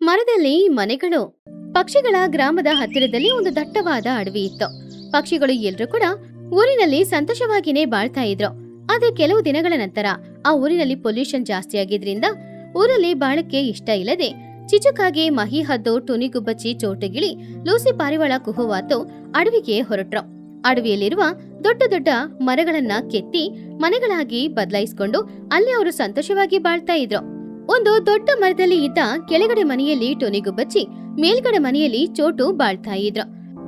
ಮರದಲ್ಲಿ ಮನೆಗಳು. ಪಕ್ಷಿಗಳ ಗ್ರಾಮದ ಹತ್ತಿರದಲ್ಲಿ ಒಂದು ದಟ್ಟವಾದ ಅಡವಿ ಇತ್ತು. ಪಕ್ಷಿಗಳು ಎಲ್ರೂ ಕೂಡ ಊರಿನಲ್ಲಿ ಸಂತೋಷವಾಗಿನೇ ಬಾಳ್ತಾ ಇದ್ರು. ಆದ್ರೆ ಕೆಲವು ದಿನಗಳ ನಂತರ ಆ ಊರಿನಲ್ಲಿ ಪೊಲ್ಯೂಷನ್ ಜಾಸ್ತಿ ಆಗಿದ್ರಿಂದ ಊರಲ್ಲಿ ಬಾಳಕ್ಕೆ ಇಷ್ಟ ಇಲ್ಲದೆ ಚಿಚುಕಾಗೆ, ಮಹಿ ಹದ್ದು, ಟುನಿಗುಬ್ಬಚ್ಚಿ, ಚೋಟುಗಿಳಿ, ಲೂಸಿ ಪಾರಿವಾಳ, ಕುಹುವಾತು ಅಡವಿಗೆ ಹೊರಟ್ರು. ಅಡವಿಯಲ್ಲಿರುವ ದೊಡ್ಡ ದೊಡ್ಡ ಮರಗಳನ್ನ ಕೆತ್ತಿ ಮನೆಗಳಾಗಿ ಬದಲಾಯಿಸಿಕೊಂಡು ಅಲ್ಲಿ ಅವರು ಸಂತೋಷವಾಗಿ ಬಾಳ್ತಾ ಇದ್ರು. ಒಂದು ದೊಡ್ಡ ಮರದಲ್ಲಿ ಇದ್ದ ಕೆಳಗಡೆ ಮನೆಯಲ್ಲಿ ಟುನಿಗುಬ್ಬಚ್ಚಿ, ಮೇಲ್ಗಡೆ ಮನೆಯಲ್ಲಿ ಚೋಟು ಬಾಳ್ತಾ ಇದ್ರು.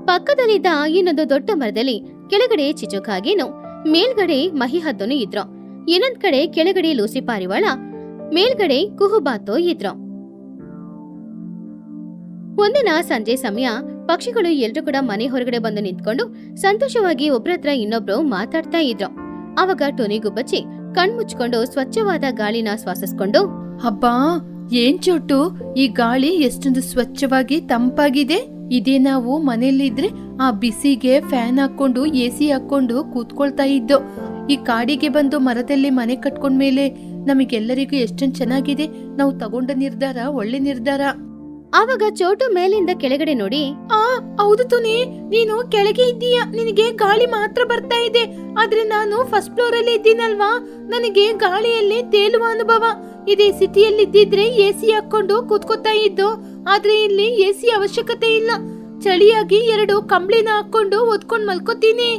ಪಕ್ಕದಲ್ಲಿದ್ದ ಇನ್ನೊಂದು ದೊಡ್ಡ ಮರದಲ್ಲಿ ಕೆಳಗಡೆ ಚಿಚುಕಾಗೇನು, ಮೇಲ್ಗಡೆ ಮಹಿ ಹದ್ದನು ಇದ್ರು. ಇನ್ನೊಂದ್ ಕಡೆ ಕೆಳಗಡೆ ಲೂಸಿ ಪಾರಿವಾಳ, ಮೇಲ್ಗಡೆ ಕುಹುಬಾತೋ ಇದ್ರು. ಒಂದಿನ ಸಂಜೆ ಸಮಯ ಪಕ್ಷಿಗಳು ಎಲ್ರು ಕೂಡ ಮನೆ ಹೊರಗಡೆ ಬಂದು ನಿಂತ್ಕೊಂಡು ಸಂತೋಷವಾಗಿ ಒಬ್ರತ್ರ ಇನ್ನೊಬ್ರು ಮಾತಾಡ್ತಾ ಇದ್ರು. ಅವಾಗ ಟುನಿಗುಬ್ಬಚ್ಚಿ ಕಣ್ಮುಚ್ಕೊಂಡು ಸ್ವಚ್ಛವಾದ ಗಾಳಿನ ಶ್ವಾಸಿಸ್ಕೊಂಡು, ಅಬ್ಬಾ, ಏನ್ ಚೋಟು, ಈ ಗಾಳಿ ಎಷ್ಟೊಂದು ಸ್ವಚ್ಛವಾಗಿ ತಂಪಾಗಿದೆ. ಇದೇ ನಾವು ಮನೆಯಲ್ಲಿದ್ರೆ ಆ ಬಿಸಿಗೆ ಫ್ಯಾನ್ ಹಾಕೊಂಡು ಎಸಿ ಹಾಕೊಂಡು ಕೂತ್ಕೊಳ್ತಾ ಇದ್ದೋ. ಈ ಕಾಡಿಗೆ ಬಂದು ಮರದಲ್ಲಿ ಮನೆ ಕಟ್ಕೊಂಡ್ಮೇಲೆ ನಮಗೆಲ್ಲರಿಗೂ ಎಷ್ಟೊಂದು ಚೆನ್ನಾಗಿದೆ. ನಾವು ತಗೊಂಡ ನಿರ್ಧಾರ ಒಳ್ಳೆ ನಿರ್ಧಾರ. ಆವಾಗ ಚೋಟು ಮೇಲಿಂದ ಕೆಳಗಡೆ ನೋಡಿ, ಹೌದು ತುನಿ, ನೀನು ಕೆಳಗೆ ಇದ್ದೀಯಾ, ನಿನಗೆ ಗಾಳಿ ಮಾತ್ರ ಬರ್ತಾ ಇದೆ. ಆದ್ರೆ ನಾನು ಫಸ್ಟ್ ಫ್ಲೋರ್ ಅಲ್ಲಿ ಇದ್ದೀನಲ್ವಾ, ನನಗೆ ಗಾಳಿಯಲ್ಲಿ ತೇಲುವ ಅನುಭವ. ಇದೇ ಸಿಟಿಯಲ್ಲಿ ಇದ್ದಿದ್ರೆ ಎಸಿ ಹಾಕೊಂಡು ಕೂತ್ಕೋತಾ ಇದ್ದು. ಆದ್ರೆ ಇಲ್ಲಿ ಎಸಿ ಅವಶ್ಯಕತೆ ಇಲ್ಲ. ಚಳಿಯಾಗಿ 2 ಕಂಬ್ಳಿನ ಹಾಕೊಂಡು ಒದ್ಕೊಂಡ್ ಮಲ್ಕೋತೀನಿ.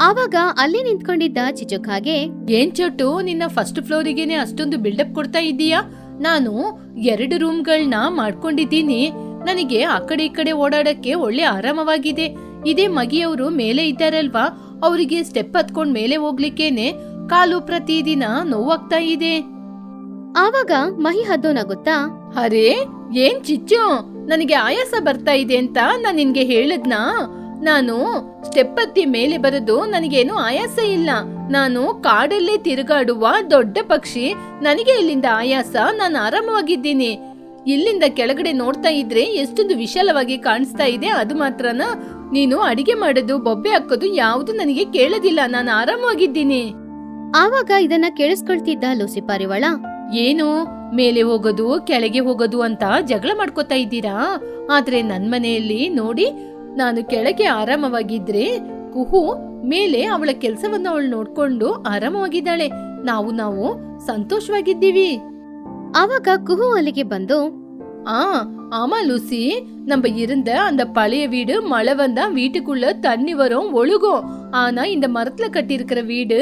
ಆವಾಗ ಅಲ್ಲಿ ನಿಂತ್ಕೊಂಡಿದ್ದ ಚಿಚುಕಾಗೆ, ಏನ್ ಚೋಟು, ನಿನ್ನ ಫಸ್ಟ್ ಫ್ಲೋರಿಗೆನೆ ಅಷ್ಟೊಂದು ಬಿಲ್ಡಪ್ ಕೊಡ್ತಾ ಇದ್ದೀಯಾ? ನಾನು 2 ರೂಮ್ಗಳನ್ನ ಮಾಡ್ಕೊಂಡಿದ್ದೀನಿ. ನನಗೆ ಆ ಕಡೆ ಈ ಕಡೆ ಓಡಾಡಕ್ಕೆ ಒಳ್ಳೆ ಆರಾಮವಾಗಿದೆ. ಇದೇ ಮಗಿಯವರು ಮೇಲೆ ಇದ್ದಾರಲ್ವಾ, ಅವರಿಗೆ ಸ್ಟೆಪ್ ಹತ್ಕೊಂಡ್ ಮೇಲೆ ಹೋಗ್ಲಿಕ್ಕೇನೆ ಕಾಲು ಪ್ರತಿದಿನ ನೋವಾಗ್ತಾ ಇದೆ. ಆವಾಗ ಮಹಿ ಹದ್ದು ನಗುತ್ತಾ, ಅರೇ ಏನ್ ಚಿಚ್ಚು, ನನಗೆ ಆಯಾಸ ಬರ್ತಾ ಇದೆ ಅಂತ ನಾನ್ ನಿನ್ಗೆ ಹೇಳಿದ್ನಾ? ನಾನು ಸ್ಟೆಪ್ ಹತ್ತಿ ಮೇಲೆ ಬರೋದು ನನಗೇನು ಆಯಾಸ ಇಲ್ಲ. ನಾನು ಕಾಡಲ್ಲೇ ತಿರುಗಾಡುವ ದೊಡ್ಡ ಪಕ್ಷಿ. ನನಗೆ ಇಲ್ಲಿಂದ ಆಯಾಸ, ನಾನು ಆರಾಮವಾಗಿದ್ದೀನಿ. ಇಲ್ಲಿಂದ ಕೆಳಗಡೆ ನೋಡ್ತಾ ಇದ್ರೆ ಎಷ್ಟೊಂದು ವಿಶಾಲವಾಗಿ ಕಾಣಿಸ್ತಾ ಇದೆ. ಅದು ಮಾತ್ರನಾ, ನೀನು ಅಡಿಗೆ ಮಾಡೋದು, ಬೊಬ್ಬೆ ಹಾಕೋದು ಯಾವುದು ನನಗೆ ಕೇಳೋದಿಲ್ಲ. ನಾನು ಆರಾಮವಾಗಿದ್ದೀನಿ. ಆವಾಗ ಇದನ್ನ ಕೇಳಿಸ್ಕೊಳ್ತಿದ್ದ ಲೂಸಿ ಪಾರಿವಾಳ, ಏನು ಮೇಲೆ ಹೋಗೋದು ಕೆಳಗೆ ಹೋಗೋದು ಅಂತ ಜಗಳ ಮಾಡ್ಕೋತಾ ಇದ್ದೀರಾ? ಆದ್ರೆ ನನ್ ಮನೆಯಲ್ಲಿ ನೋಡಿ, ನಾನು ಕೆಳಗೆ ಆರಾಮವಾಗಿದ್ರೆ ಕುಹು ಮೇಲೆ ಅವಳ ಕೆಲ್ಸವನ್ನ ಅವಳು ನೋಡ್ಕೊಂಡು ಆರಾಮವಾಗಿದ್ದಾಳೆ. ನಾವು ಸಂತೋಷವಾಗಿದ್ದೀವಿ. ಆವಾಗ ಕುಹು ಅಲ್ಲಿಗೆ ಬಂದು, ஆமா லூசி, நம்ம இருந்த அந்த பழைய வீடு மழை வந்தா வீட்டுக்குள்ள தண்ணி வரும், ஒழுகும். ஆனா இந்த மரத்துல கட்டி இருக்கிற வீடு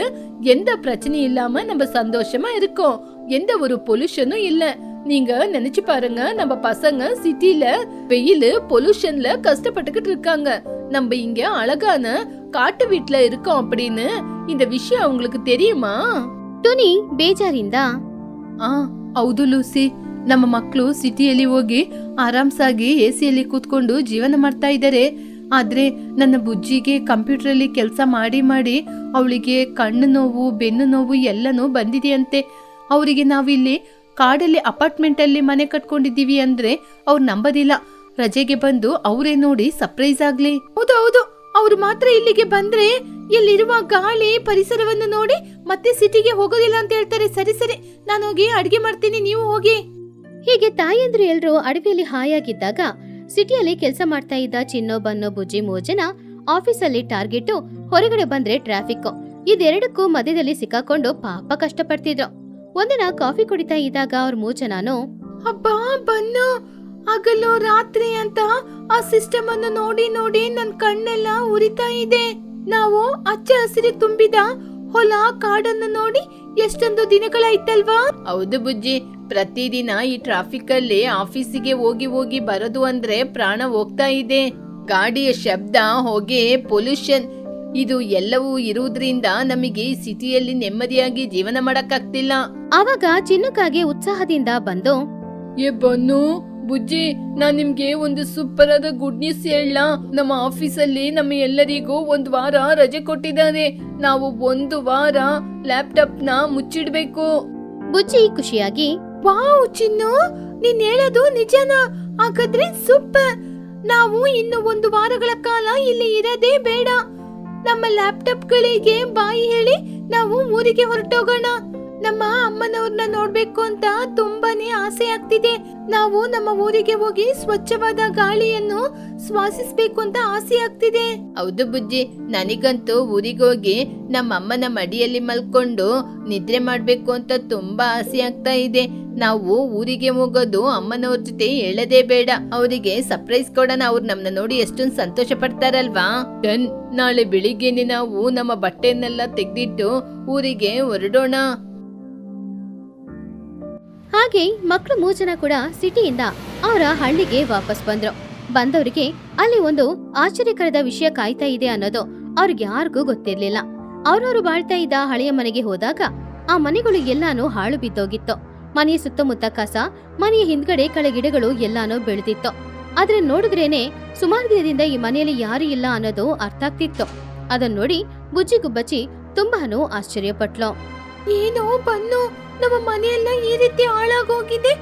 எந்த பிரச்சனையும் இல்லாம நம்ம சந்தோஷமா இருக்கோம். எந்த ஒரு பொல்யூஷனும் இல்ல. நீங்க நினைச்சு பாருங்க, நம்ம பசங்க சிட்டில வெயில் பொல்யூஷன்ல கஷ்டப்பட்டுக்கிட்டு இருக்காங்க. நம்ம இங்க அழகான காட்டு வீட்டுல இருக்கோம் அப்படின்னு இந்த விஷயம் அவங்களுக்கு தெரியுமா? ಟುನಿ ಬೇಜಾರಿಂದ, ಹೌದು ಲೂಸಿ, ನಮ್ಮ ಮಕ್ಕಳು ಸಿಟಿಯಲ್ಲಿ ಹೋಗಿ ಆರಾಮ್ಸಾಗಿ ಎಸಿಯಲ್ಲಿ ಕೂತ್ಕೊಂಡು ಜೀವನ ಮಾಡ್ತಾ ಇದ್ದಾರೆ. ಆದ್ರೆ ನನ್ನ ಬುಜ್ಜಿಗೆ ಕಂಪ್ಯೂಟರ್ ಅಲ್ಲಿ ಕೆಲಸ ಮಾಡಿ ಮಾಡಿ ಅವಳಿಗೆ ಕಣ್ಣು ನೋವು, ಬೆನ್ನು ನೋವು ಎಲ್ಲನೂ ಬಂದಿದೆಯಂತೆ. ಅವರಿಗೆ ನಾವಿಲ್ಲಿ ಕಾಡಲ್ಲಿ ಅಪಾರ್ಟ್ಮೆಂಟ್ ಅಲ್ಲಿ ಮನೆ ಕಟ್ಕೊಂಡಿದ್ದೀವಿ ಅಂದ್ರೆ ಅವ್ರು ನಂಬೋದಿಲ್ಲ. ರಜೆಗೆ ಬಂದು ಅವರೇ ನೋಡಿ ಸರ್ಪ್ರೈಸ್ ಆಗ್ಲಿ. ಹೌದು, ಅವ್ರು ಮಾತ್ರ ಇಲ್ಲಿಗೆ ಬಂದ್ರೆ ಇಲ್ಲಿರುವ ಗಾಳಿ ಪರಿಸರವನ್ನು ನೋಡಿ ಮತ್ತೆ ಸಿಟಿಗೆ ಹೋಗೋದಿಲ್ಲ ಅಂತ ಹೇಳ್ತಾರೆ. ಸರಿ, ನಾನು ಹೋಗಿ ಅಡಿಗೆ ಮಾಡ್ತೀನಿ, ನೀವು ಹೋಗಿ. ಹೀಗೆ ತಾಯಂದ್ರು ಎಲ್ರು ಅಡವಿಯಲ್ಲಿ ಹಾಯಾಗಿದ್ದಾಗ ಸಿಟಿಯಲ್ಲಿ ಕೆಲಸ ಮಾಡ್ತಾ ಇದ್ದ ಚಿನ್ನೋ, ಬನ್ನೋ, ಬುಜ್ಜಿ 3 ಜನ ಆಫೀಸಲ್ಲಿ ಟಾರ್ಗೆಟ್, ಹೊರಗಡೆ ಬಂದ್ರೆ ಟ್ರಾಫಿಕ್, ಇದೆರಡಕ್ಕೂ ಮಧ್ಯದಲ್ಲಿ ಸಿಕ್ಕಾಕೊಂಡು ಪಾಪ ಕಷ್ಟಪಡ್ತಿದ್ರು. ಒಂದಿನ ಕಾಫಿ ಕುಡಿತಾ ಇದ್ದಾಗ ಅವ್ರ 3 ಜನನು, ಅಬ್ಬಾ ಬನ್ನು, ಹಗಲು ರಾತ್ರಿ ಅಂತ ಆ ಸಿಸ್ಟಮ್ ಅನ್ನು ನೋಡಿ ನೋಡಿ ನನ್ ಕಣ್ಣೆಲ್ಲ ಉರಿತಾ ಇದೆ. ನಾವು ಹಚ್ಚ ಹಸಿರು ತುಂಬಿದ ಹೊಲ ಕಾಡನ್ನು ನೋಡಿ ಎಷ್ಟೊಂದು ದಿನಗಳಾಯ್ತಲ್ವಾ? ಹೌದು ಬುಜ್ಜಿ, ಪ್ರತಿದಿನ ಈ ಟ್ರಾಫಿಕ್ ಅಲ್ಲಿ ಆಫೀಸಿಗೆ ಹೋಗಿ ಬರೋದು ಅಂದ್ರೆ ಪ್ರಾಣ ಹೋಗ್ತಾ ಇದೆ. ಗಾಡಿಯ ಶಬ್ದ, ಹೊಗೆ, ಪೊಲ್ಯೂಷನ್, ಇದು ಎಲ್ಲವೂ ಇರುವುದ್ರಿಂದ ನಮಗೆ ಈ ಸಿಟಿಯಲ್ಲಿ ನೆಮ್ಮದಿಯಾಗಿ ಜೀವನ ಮಾಡಕ್ಕಾಗ್ತಿಲ್ಲ. ಆವಾಗ ಚಿನ್ನಕ್ಕಾಗಿ ಉತ್ಸಾಹದಿಂದ ಬಂದು, ಬನ್ನು ಬುಜ್ಜಿ, ನಾನ್ ನಿಮ್ಗೆ ಒಂದು ಸೂಪರ್ ಆದ ಗುಡ್ ನ್ಯೂಸ್ ಹೇಳ. ನಮ್ಮ ಆಫೀಸಲ್ಲಿ ನಮ್ಮ ಎಲ್ಲರಿಗೂ 1 ವಾರ ರಜೆ ಕೊಟ್ಟಿದ್ದಾರೆ. ನಾವು 1 ವಾರ ಲ್ಯಾಪ್ಟಾಪ್ ನ ಮುಚ್ಚಿಡ್ಬೇಕು. ಬುಜ್ಜಿ ಖುಷಿಯಾಗಿ, ವಾವ್ ಚಿನ್ನು, ನೀನ್ ಹೇಳೋದು ನಿಜನಾ? ಹಾಗಾದ್ರೆ ಸೂಪರ್. ನಾವು ಇನ್ನು 1 ವಾರಗಳ ಕಾಲ ಇಲ್ಲಿ ಇರದೇ ಬೇಡ. ನಮ್ಮ ಲ್ಯಾಪ್ಟಾಪ್ ಗಳಿಗೆ ಬಾಯಿ ಹೇಳಿ ನಾವು ಊರಿಗೆ ಹೊರಟೋಗೋಣ. ನಮ್ಮ ಅಮ್ಮನವ್ರನ್ನ ನೋಡ್ಬೇಕು ಅಂತ ತುಂಬಾನೇ ಆಸೆ ಆಗ್ತಿದೆ. ನಾವು ನಮ್ಮ ಊರಿಗೆ ಹೋಗಿ ಸ್ವಚ್ಛವಾದ ಗಾಳಿಯನ್ನು ಶ್ವಾಸಿಸ್ಬೇಕು ಅಂತ ಆಸೆ ಆಗ್ತಿದೆ. ಹೌದು ಬುಜ್ಜಿ, ನನಗಂತೂ ಊರಿಗೆ ಹೋಗಿ ನಮ್ಮ ಅಮ್ಮನ ಮಡಿಯಲ್ಲಿ ಮಲ್ಕೊಂಡು ನಿದ್ರೆ ಮಾಡ್ಬೇಕು ಅಂತ ತುಂಬಾ ಆಸೆ ಆಗ್ತಾ ಇದೆ. ನಾವು ಊರಿಗೆ ಹೋಗೋದು ಅಮ್ಮನವ್ರ ಜೊತೆ ಹೇಳದೇ ಬೇಡ, ಅವರಿಗೆ ಸರ್ಪ್ರೈಸ್ ಕೊಡೋಣ. ಅವ್ರು ನಮ್ಮನ್ನ ನೋಡಿ ಎಷ್ಟೊಂದು ಸಂತೋಷ ಪಡ್ತಾರಲ್ವಾ. ನಾಳೆ ಬೆಳಿಗ್ಗೆನೆ ನಾವು ನಮ್ಮ ಬಟ್ಟೆನೆಲ್ಲ ತೆಗೆದಿಟ್ಟು ಊರಿಗೆ ಹೊರಡೋಣ. ಹಾಗೆ ಮಕ್ಕಳು 3 ಜನ ಕೂಡ ಸಿಟಿಯಿಂದ ಅವರ ಹಳ್ಳಿಗೆ ವಾಪಸ್ ಬಂದ್ರು. ಬಂದವರಿಗೆ ಅಲ್ಲಿ ಒಂದು ಆಶ್ಚರ್ಯಕರದ ವಿಷಯ ಕಾಯ್ತಾ ಇದೆ ಅನ್ನೋದು ಅವ್ರಿಗೆ ಯಾರಿಗೂ ಗೊತ್ತಿರ್ಲಿಲ್ಲ. ಅವ್ರವ್ರು ಬಾಳ್ತಾ ಇದ್ದ ಹಳೆಯ ಮನೆಗೆ ಹೋದಾಗ ಆ ಮನೆಗಳು ಎಲ್ಲಾನು ಹಾಳು ಬಿದ್ದೋಗಿತ್ತು. ಮನೆಯ ಸುತ್ತಮುತ್ತ ಕಸ, ಮನೆಯ ಹಿಂದ್ಗಡೆ ಕೆಳಗಿಡಗಳು ಎಲ್ಲಾನು ಬೆಳೆದಿತ್ತು. ಆದ್ರೆ ನೋಡಿದ್ರೇನೆ ಸುಮಾರು ದಿನದಿಂದ ಈ ಮನೆಯಲ್ಲಿ ಯಾರು ಇಲ್ಲ ಅನ್ನೋದು ಅರ್ಥ ಆಗ್ತಿತ್ತು. ಅದನ್ನ ನೋಡಿ ಬುಜ್ಜಿ ಗುಬ್ಬಚ್ಚಿ ತುಂಬಾನು ಆಶ್ಚರ್ಯಪಟ್ಲು. ಏನೋ ಬನ್ನು, ನಮ್ಮ ಮನೆಯೆಲ್ಲ ಈ ರೀತಿ ಹಾಳಾಗೋಗಿದೆ.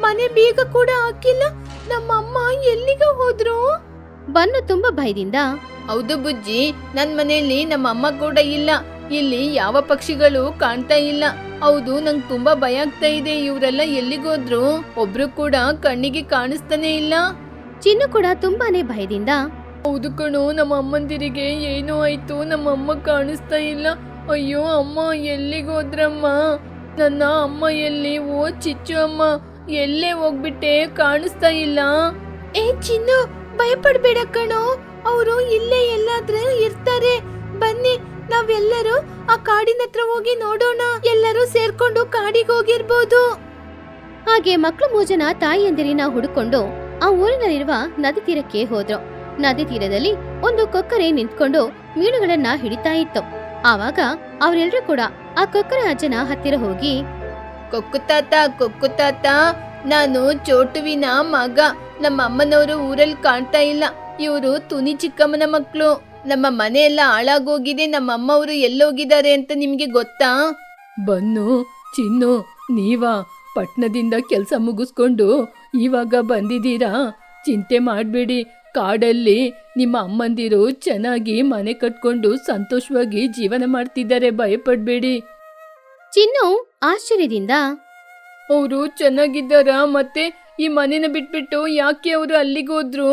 ಮನೆ ಬೀಗ ಕೂಡ ಹಾಕಿಲ್ಲ. ನಮ್ಮಮ್ಮ ಎಲ್ಲಿಗ ಹೋದ್ರು? ಬನ್ನು ತುಂಬಾ ಭಯದಿಂದ, ಹೌದು ಬುಜ್ಜಿ, ನನ್ ಮನೆಯಲ್ಲಿ ನಮ್ಮ ಅಮ್ಮ ಕೂಡ ಇಲ್ಲ. ಇಲ್ಲಿ ಯಾವ ಪಕ್ಷಿಗಳು ಕಾಣ್ತಾ ಇಲ್ಲ. ಹೌದು, ನಂಗೆ ತುಂಬಾ ಭಯ ಆಗ್ತಾ ಇದೆ. ಇವರೆಲ್ಲ ಎಲ್ಲಿಗೋದ್ರು? ಒಬ್ರು ಕೂಡ ಕಣ್ಣಿಗೆ ಕಾಣಿಸ್ತಾನೆ ಇಲ್ಲ. ಚಿನ್ನು ಕೂಡ ತುಂಬಾನೇ ಭಯದಿಂದ, ಹೌದು ಕಣೋ, ನಮ್ಮ ಅಮ್ಮಂದಿರಿಗೆ ಏನೋ ಆಯ್ತು, ನಮ್ಮ ಅಮ್ಮ ಕಾಣಿಸ್ತಾ ಇಲ್ಲ. ಅಯ್ಯೋ ಅಮ್ಮ, ಎಲ್ಲಿಗೋದ್ರಮ್ಮ? ನನ್ನ ಅಮ್ಮ ಎಲ್ಲಿ? ಓ ಚಿಚ್ಚು ಅಮ್ಮ, ಎಲ್ಲೇ ಹೋಗ್ಬಿಟ್ಟೆ, ಕಾಣಿಸ್ತಾ ಇಲ್ಲ. ಏ ಚಿನ್ನು, ಭಯಪಡ್ಬೇಡ ಕಣೋ, ಅವರು ಇಲ್ಲೇ ಎಲ್ಲಾದ್ರೂ ಇರ್ತಾರೆ. ಬನ್ನಿ, ನಾವೆಲ್ಲರೂ ಆ ಕಾಡಿನ ಹತ್ರ ಹೋಗಿ ನೋಡೋಣ. ಎಲ್ಲರೂ ಸೇರ್ಕೊಂಡು ಕಾಡಿಗೆ ಹೋಗಿರ್ಬೋದು. ಹಾಗೆ ಮಕ್ಕಳು 3 ಜನ ತಾಯಿಯಂದಿರಿನ ಹುಡುಕೊಂಡು ಆ ಊರಿನಲ್ಲಿರುವ ನದಿ ತೀರಕ್ಕೆ ಹೋದ್ರು. ನದಿ ತೀರದಲ್ಲಿ ಒಂದು ಕೊಕ್ಕರೆ ನಿಂತ್ಕೊಂಡು ಮೀನುಗಳನ್ನ ಹಿಡಿತಾ ಇತ್ತು. ಆವಾಗ ಅವರೆಲ್ಲರೂ ಕೂಡ ಆ ಕೊಕ್ಕರೆ ಅಜ್ಜನ ಹತ್ತಿರ ಹೋಗಿ, ಕೊಕ್ಕು ತಾತ, ನಾನು ಚೋಟುವಿನ ಮಗ. ನಮ್ಮ ಅಮ್ಮನವರು ಊರಲ್ಲಿ ಕಾಣ್ತಾ ಇಲ್ಲ. ಇವರು ತುನಿ ಚಿಕ್ಕಮ್ಮನ ಮಕ್ಕಳು. ನಮ್ಮ ಮನೆ ಎಲ್ಲ ಹಾಳಾಗೋಗಿದೆ. ನಮ್ಮ ಅಮ್ಮವರು ಎಲ್ಲೋಗಿದ್ದಾರೆ ಅಂತ ನಿಮ್ಗೆ ಗೊತ್ತಾ? ಬನ್ನು, ಚಿನ್ನು, ನೀವಾ ಪಟ್ನದಿಂದ ಕೆಲಸ ಮುಗಿಸ್ಕೊಂಡು ಇವಾಗ ಬಂದಿದ್ದೀರಾ? ಚಿಂತೆ ಮಾಡಬೇಡಿ, ಕಾಡಲ್ಲಿ ನಿಮ್ಮ ಅಮ್ಮಂದಿರು ಚೆನ್ನಾಗಿ ಮನೆ ಕಟ್ಕೊಂಡು ಸಂತೋಷವಾಗಿ ಜೀವನ ಮಾಡ್ತಿದ್ದಾರೆ. ಭಯಪಡ್ಬೇಡಿ. ಚಿನ್ನು ಆಶ್ಚರ್ಯದಿಂದ, ಅವರು ಚೆನ್ನಾಗಿದ್ದಾರ? ಮತ್ತೆ ಈ ಮನೆನ ಬಿಟ್ಬಿಟ್ಟು ಯಾಕೆ ಅವರು ಅಲ್ಲಿಗೋದ್ರು?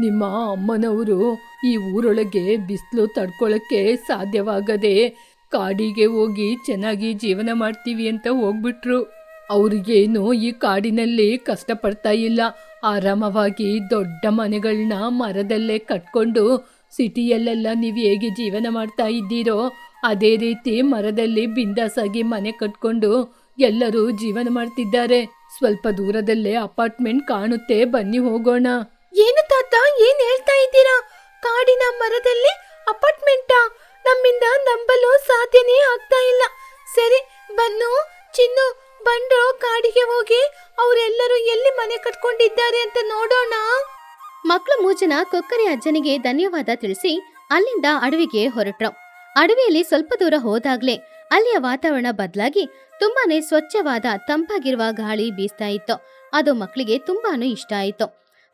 ನಿಮ್ಮ ಅಮ್ಮನವರು ಈ ಊರೊಳಗೆ ಬಿಸಿಲು ತಡ್ಕೊಳಕ್ಕೆ ಸಾಧ್ಯವಾಗದೆ ಕಾಡಿಗೆ ಹೋಗಿ ಚೆನ್ನಾಗಿ ಜೀವನ ಮಾಡ್ತೀವಿ ಅಂತ ಹೋಗ್ಬಿಟ್ರು. ಅವ್ರಿಗೇನು ಈ ಕಾಡಿನಲ್ಲಿ ಕಷ್ಟಪಡ್ತಾ ಇಲ್ಲ. ಆರಾಮವಾಗಿ ದೊಡ್ಡ ಮನೆಗಳನ್ನ ಮರದಲ್ಲೇ ಕಟ್ಕೊಂಡು ಸಿಟಿಯಲ್ಲೆಲ್ಲ ನೀವು ಹೇಗೆ ಜೀವನ ಮಾಡ್ತಾ ಇದ್ದೀರೋ ಅದೇ ರೀತಿ ಮರದಲ್ಲಿ ಬಿಂದಾಸಾಗಿ ಮನೆ ಕಟ್ಕೊಂಡು ಎಲ್ಲರೂ ಜೀವನ ಮಾಡ್ತಿದ್ದಾರೆ. ಸ್ವಲ್ಪ ದೂರದಲ್ಲೇ ಅಪಾರ್ಟ್ಮೆಂಟ್ ಕಾಣುತ್ತೆ, ಬನ್ನಿ ಹೋಗೋಣ. ಏನು ತಾತ, ಏನ್ ಹೇಳ್ತಾ ಇದ್ದೀರಾ? ಕಾಡಿನ ಮರದಲ್ಲಿ ಅಪಾರ್ಟ್ಮೆಂಟಾ? ನಮ್ಮಿಂದ ನಂಬಲು ಸಾಧ್ಯನೇ ಆಗ್ತಾ ಇಲ್ಲ. ಸರಿ ಬನ್ನು, ಚಿನ್ನು, ಬಂದ್ರು ಕಾಡಿಗೆ ಹೋಗಿ ಅವರೆಲ್ಲರೂ ಎಲ್ಲಿ ಮನೆ ಕಟ್ಕೊಂಡಿದ್ದಾರೆ ಅಂತ ನೋಡೋಣ. ಮಕ್ಕಳು 3 ಜನ ಕೊಕ್ಕರೆ ಅಜ್ಜನಿಗೆ ಧನ್ಯವಾದ ತಿಳಿಸಿ ಅಲ್ಲಿಂದ ಅಡವಿಗೆ ಹೊರಟ್ರು. ಅಡವಿಯಲ್ಲಿ ಸ್ವಲ್ಪ ದೂರ ಹೋದಾಗ್ಲೇ ಅಲ್ಲಿಯ ವಾತಾವರಣ ಬದಲಾಗಿ ತುಂಬಾನೇ ಸ್ವಚ್ಛವಾದ ತಂಪಾಗಿರುವ ಗಾಳಿ ಬೀಸ್ತಾ ಇತ್ತು. ಅದು ಮಕ್ಕಳಿಗೆ ತುಂಬಾನು ಇಷ್ಟ ಆಯಿತು.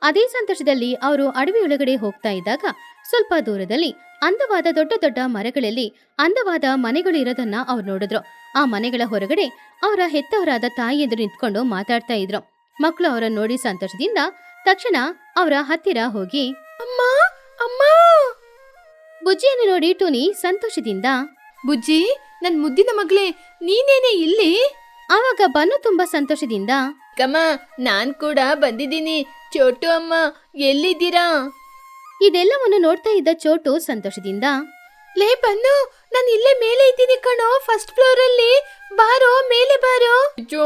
ಅದೇ ಸಂತೋಷದಲ್ಲಿ ಅವರು ಅಡವಿಯೊಳಗಡೆ ಹೋಗ್ತಾ ಇದ್ದಾಗ ಸ್ವಲ್ಪ ದೂರದಲ್ಲಿ ಅಂದವಾದ ದೊಡ್ಡ ದೊಡ್ಡ ಮರಗಳಲ್ಲಿ ಅಂದವಾದ ಮನೆಗಳು ಇರೋದನ್ನ ಅವ್ರು ನೋಡಿದ್ರು. ಆ ಮನೆಗಳ ಹೊರಗಡೆ ಅವರ ಹೆತ್ತವರಾದ ತಾಯಿ ಎದುರು ನಿಂತ್ಕೊಂಡು ಮಾತಾಡ್ತಾ ಇದ್ರು. ಮಕ್ಕಳು ಅವರನ್ನು ನೋಡಿ ಸಂತೋಷದಿಂದ ತಕ್ಷಣ ಅವರ ಹತ್ತಿರ ಹೋಗಿ, ಅಮ್ಮ ಅಮ್ಮ. ಬುಜ್ಜಿಯನ್ನು ನೋಡಿ ಟುನಿ ಸಂತೋಷದಿಂದ, ಬುಜ್ಜಿ, ನನ್ ಮುದ್ದಿನ ಮಗಳೇ, ನೀನೇನೆ ಇಲ್ಲಿ? ಆವಾಗ ಬನ್ನು ತುಂಬಾ ಸಂತೋಷದಿಂದ, ಕಮ್ಮ, ನಾನ್ ಕೂಡ ಬಂದಿದ್ದೀನಿ. ಚೋಟು ಅಮ್ಮ, ಎಲ್ಲಿದ್ದೀರಾ? ಇದೆಲ್ಲವನ್ನು ನೋಡ್ತಾ ಇದ್ದ ಚೋಟು ಸಂತೋಷದಿಂದ, ಲೇ ಬನ್ನು, ನಾನು ಇಲ್ಲೇ ಮೇಲೆ ಇದ್ದೀನಿ ಕಣೋ, ಫಸ್ಟ್ ಫ್ಲೋರ್ ಅಲ್ಲಿ. ಬಾರೋ, ಮೇಲೆ ಬಾರೋ.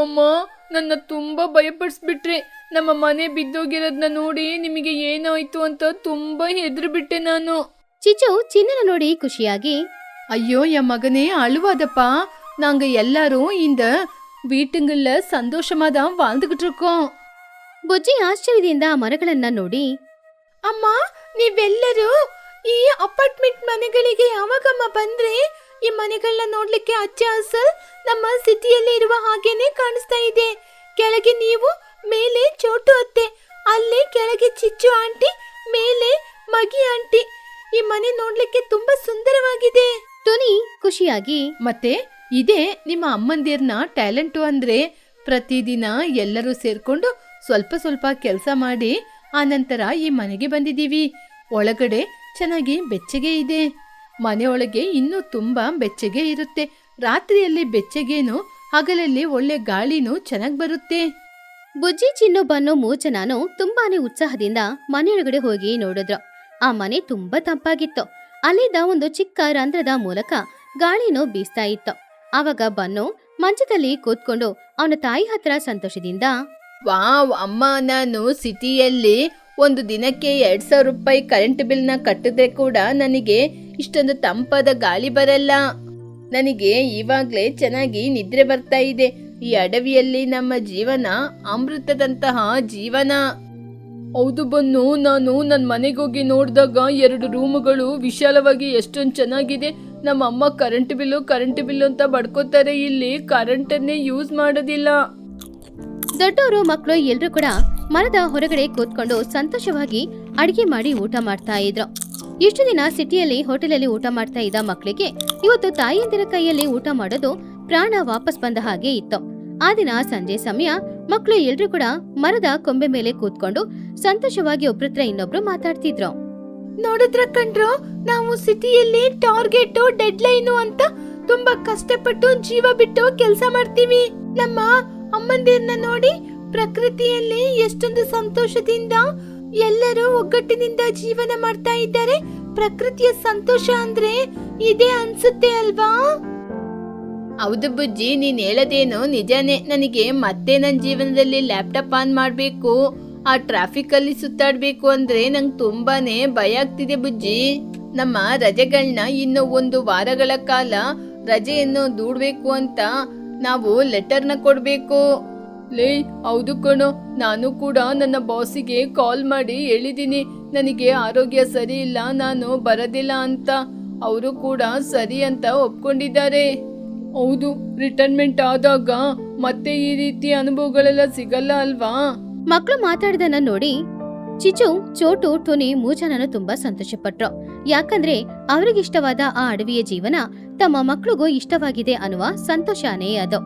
ಅಮ್ಮ, ನನ್ನ ತುಂಬಾ ಭಯಪಡಿಸ್ಬಿಟ್ರೆ. ನಮ್ಮ ಮನೆ ಬಿದ್ದೋಗಿರೋದನ್ನ ನೋಡಿ ನಿಮಗೆ ಏನಾಯ್ತು ಅಂತ ತುಂಬಾ ಹೆದರ್ಬಿಟ್ಟೆ ನಾನು. ಚಿಚ್ಚು ಚಿನ್ನನ ನೋಡಿ ಖುಷಿಯಾಗಿ, ஐயோ என் மகனே அழுவாதப்பா, நாங்க எல்லாரும் இந்த வீட்டுங்கள்ல சந்தோஷமா தான் வாழ்ந்துகிட்டு இருக்கோம். ಬುಜ್ಜಿ ಆಶ್ಚರ್ಯದಿಂದ ಮರಗಳನ್ನ ನೋಡಿ, ಅಮ್ಮ, ನೀವೆಲ್ಲರೂ ಈ ಅಪಾರ್ಟ್ಮೆಂಟ್ ಮನೆಗಳಿಗೆ ಯಾವಾಗಮ್ಮ ಬಂದ್ರೆ? ಈ ಮನೆಗಳನ್ನ ನೋಡ್ಲಿಕ್ಕೆ ಹಚ್ಚ ಹಸಲ್ ನಮ್ಮ ಸಿಟಿಯಲ್ಲಿ ಇರುವ ಹಾಗೇನೆ ಕಾಣಿಸ್ತಾ ಇದೆ. ಕೆಳಗೆ ನೀವು, ಮೇಲೆ ಚೋಟು ಅತ್ತೆ, ಅಲ್ಲೇ ಕೆಳಗೆ ಚಿಚ್ಚು ಆಂಟಿ, ಮೇಲೆ ಮಗಿ ಆಂಟಿ. ಈ ಮನೆ ನೋಡ್ಲಿಕ್ಕೆ ತುಂಬಾ ಸುಂದರವಾಗಿದೆ. ಟುನಿ ಖುಷಿಯಾಗಿ, ಮತ್ತೆ ಇದೇ ನಿಮ್ಮ ಅಮ್ಮಂದಿರ್ನ ಟ್ಯಾಲೆಂಟು ಅಂದ್ರೆ. ಪ್ರತಿದಿನ ಎಲ್ಲರೂ ಸೇರ್ಕೊಂಡು ಸ್ವಲ್ಪ ಸ್ವಲ್ಪ ಕೆಲಸ ಮಾಡಿ ಆನಂತರ ಈ ಮನೆಗೆ ಬಂದಿದ್ದೀವಿ. ಒಳಗಡೆ ಚೆನ್ನಾಗಿ ಬೆಚ್ಚಗೆ ಇದೆ, ಮನೆಯೊಳಗೆ ಇನ್ನೂ ತುಂಬಾ ಬೆಚ್ಚಗೆ ಇರುತ್ತೆ. ರಾತ್ರಿಯಲ್ಲಿ ಬೆಚ್ಚಗೇನು, ಹಗಲಲ್ಲಿ ಒಳ್ಳೆ ಗಾಳಿನೂ ಚೆನ್ನಾಗಿ ಬರುತ್ತೆ. ಬುಜ್ಜಿ, ಚಿನ್ನು, ಬನ್ನು, ಮೂಚನಾನು ತುಂಬಾನೇ ಉತ್ಸಾಹದಿಂದ ಮನೆಯೊಳಗಡೆ ಹೋಗಿ ನೋಡಿದ್ರು. ಆ ಮನೆ ತುಂಬಾ ತಂಪಾಗಿತ್ತು. ಅಲ್ಲಿದ್ದ ಒಂದು ಚಿಕ್ಕ ರಂಧ್ರದ ಮೂಲಕ ಗಾಳಿನೂ ಬೀಸ್ತಾ ಇತ್ತು. ಆವಾಗ ಬನ್ನು ಮಂಚದಲ್ಲಿ ಕೂತ್ಕೊಂಡು ಅವನ ತಾಯಿ ಹತ್ರ ಸಂತೋಷದಿಂದ, ವಾವ್ ಅಮ್ಮ, ನಾನು ಸಿಟಿಯಲ್ಲಿ ಒಂದು ದಿನಕ್ಕೆ 2,000 ರೂಪಾಯಿ ಕರೆಂಟ್ ಬಿಲ್ನ ಕಟ್ಟಿದ್ರೆ ಕೂಡ ನನಗೆ ಇಷ್ಟೊಂದು ತಂಪಾದ ಗಾಳಿ ಬರಲ್ಲ. ನನಗೆ ಇವಾಗ್ಲೇ ಚೆನ್ನಾಗಿ ನಿದ್ರೆ ಬರ್ತಾ ಇದೆ. ಈ ಅಡವಿಯಲ್ಲಿ ನಮ್ಮ ಜೀವನ ಅಮೃತದಂತಹ ಜೀವನ. ಹೌದು ಬನ್ನು, ನಾನು ನನ್ನ ಮನೆಗೋಗಿ ನೋಡಿದಾಗ 2 ರೂಮುಗಳು ವಿಶಾಲವಾಗಿ ಎಷ್ಟೊಂದು ಚೆನ್ನಾಗಿದೆ. ನಮ್ಮ ಅಮ್ಮ ಕರೆಂಟ್ ಬಿಲ್ಲು ಅಂತ ಬಡ್ಕೋತಾರೆ. ಇಲ್ಲಿ ಕರೆಂಟನ್ನೇ ಯೂಸ್ ಮಾಡೋದಿಲ್ಲ. ದೊಡ್ಡವರು ಮಕ್ಕಳು ಎಲ್ರೂ ಕೂಡ ಮರದ ಹೊರಗಡೆ ಕೂತ್ಕೊಂಡು ಸಂತೋಷವಾಗಿ ಅಡಿಗೆ ಮಾಡಿ ಊಟ ಮಾಡ್ತಾ ಇದ್ರು. ಇಷ್ಟು ದಿನ ಸಿಟಿಯಲ್ಲಿ ಹೋಟೆಲಲ್ಲಿ ಊಟ ಮಾಡ್ತಾ ಇದ್ದ ಮಕ್ಕಳಿಗೆ ಇವತ್ತು ತಾಯಿಯಂದಿರ ಕೈಯಲ್ಲಿ ಊಟ ಮಾಡೋದು ಪ್ರಾಣ ವಾಪಸ್ ಬಂದ ಹಾಗೆ ಇತ್ತು. ಆ ದಿನ ಸಂಜೆ ಸಮಯ ಮಕ್ಕಳು ಎಲ್ರೂ ಕೂಡ ಮರದ ಕೊಂಬೆ ಮೇಲೆ ಕೂತ್ಕೊಂಡು ಸಂತೋಷವಾಗಿ ಒಬ್ರತ್ರ ಇನ್ನೊಬ್ರು ಮಾತಾಡ್ತಿದ್ರು. ನೋಡಿದ್ರ ಕಣ್ರು, ನಾವು ಸಿಟಿಯಲ್ಲಿ ಟಾರ್ಗೆಟ್ ಡೆಡ್ ಲೈನು ಅಂತ ತುಂಬಾ ಕಷ್ಟಪಟ್ಟು ಜೀವ ಬಿಟ್ಟು ಕೆಲಸ ಮಾಡ್ತೀವಿ. ನಮ್ಮ ಅಮ್ಮಂದಿರ್ನ ನೋಡಿ, ಪ್ರಕೃತಿಯಲ್ಲಿ ಎಷ್ಟೊಂದು ಸಂತೋಷದಿಂದ ಎಲ್ಲರೂ ಒಗ್ಗಟ್ಟಿನಿಂದ ಜೀವನ ಮಾಡ್ತಾ ಇದ್ದಾರೆ. ಪ್ರಕೃತಿಯ ಸಂತೋಷ ಅಂದ್ರೆ ಇದೇ ಅನ್ಸುತ್ತೆ ಅಲ್ವಾ? ಹೌದು ಬುಜ್ಜಿ, ನೀನ್ ಹೇಳೋದೇನು ನಿಜಾನೇ. ನನಗೆ ಮತ್ತೆ ನನ್ನ ಜೀವನದಲ್ಲಿ ಲ್ಯಾಪ್ಟಾಪ್ ಆನ್ ಮಾಡ್ಬೇಕು, ಆ ಟ್ರಾಫಿಕ್ ಅಲ್ಲಿ ಸುತ್ತಾಡ್ಬೇಕು ಅಂದ್ರೆ ನಂಗೆ ತುಂಬಾನೇ ಭಯ ಆಗ್ತಿದೆ ಬುಜ್ಜಿ. ನಮ್ಮ ರಜೆಗಳನ್ನ ಇನ್ನು 1 ವಾರಗಳ ಕಾಲ ರಜೆಯನ್ನು ದೂಡ್ಬೇಕು ಅಂತ ನಾವು ಲೆಟರ್ನ ಕೊಡ್ಬೇಕು. ಲೇ, ಹೌದು ಕಣೋ, ನಾನು ಕೂಡ ನನ್ನ ಬಾಸಿಗೆ ಕಾಲ್ ಮಾಡಿ ಹೇಳಿದೀನಿ ನನಗೆ ಆರೋಗ್ಯ ಸರಿ ಇಲ್ಲ, ನಾನು ಬರೋದಿಲ್ಲ ಅಂತ. ಅವರು ಕೂಡ ಸರಿ ಅಂತ ಒಪ್ಕೊಂಡಿದ್ದಾರೆ. ಹೌದು, ರಿಟೈರ್ಮೆಂಟ್ ಆದಾಗ ಮತ್ತೆ ಈ ರೀತಿ ಅನುಭವಗಳೆಲ್ಲ ಸಿಗಲ್ಲ ಅಲ್ವಾ? ಮಕ್ಕಳು ಮಾತಾಡಿದನ್ನ ನೋಡಿ ಚಿಚು, ಚೋಟು, ಟುನಿ, ಮೂಚನನು ತುಂಬಾ ಸಂತೋಷಪಟ್ರು. ಯಾಕಂದ್ರೆ ಅವರಿಗಿಷ್ಟವಾದ ಆ ಅಡವಿಯ ಜೀವನ ತಮ್ಮ ಮಕ್ಳಿಗೂ ಇಷ್ಟವಾಗಿದೆ ಅನ್ನುವ ಸಂತೋಷನೇ ಅದು.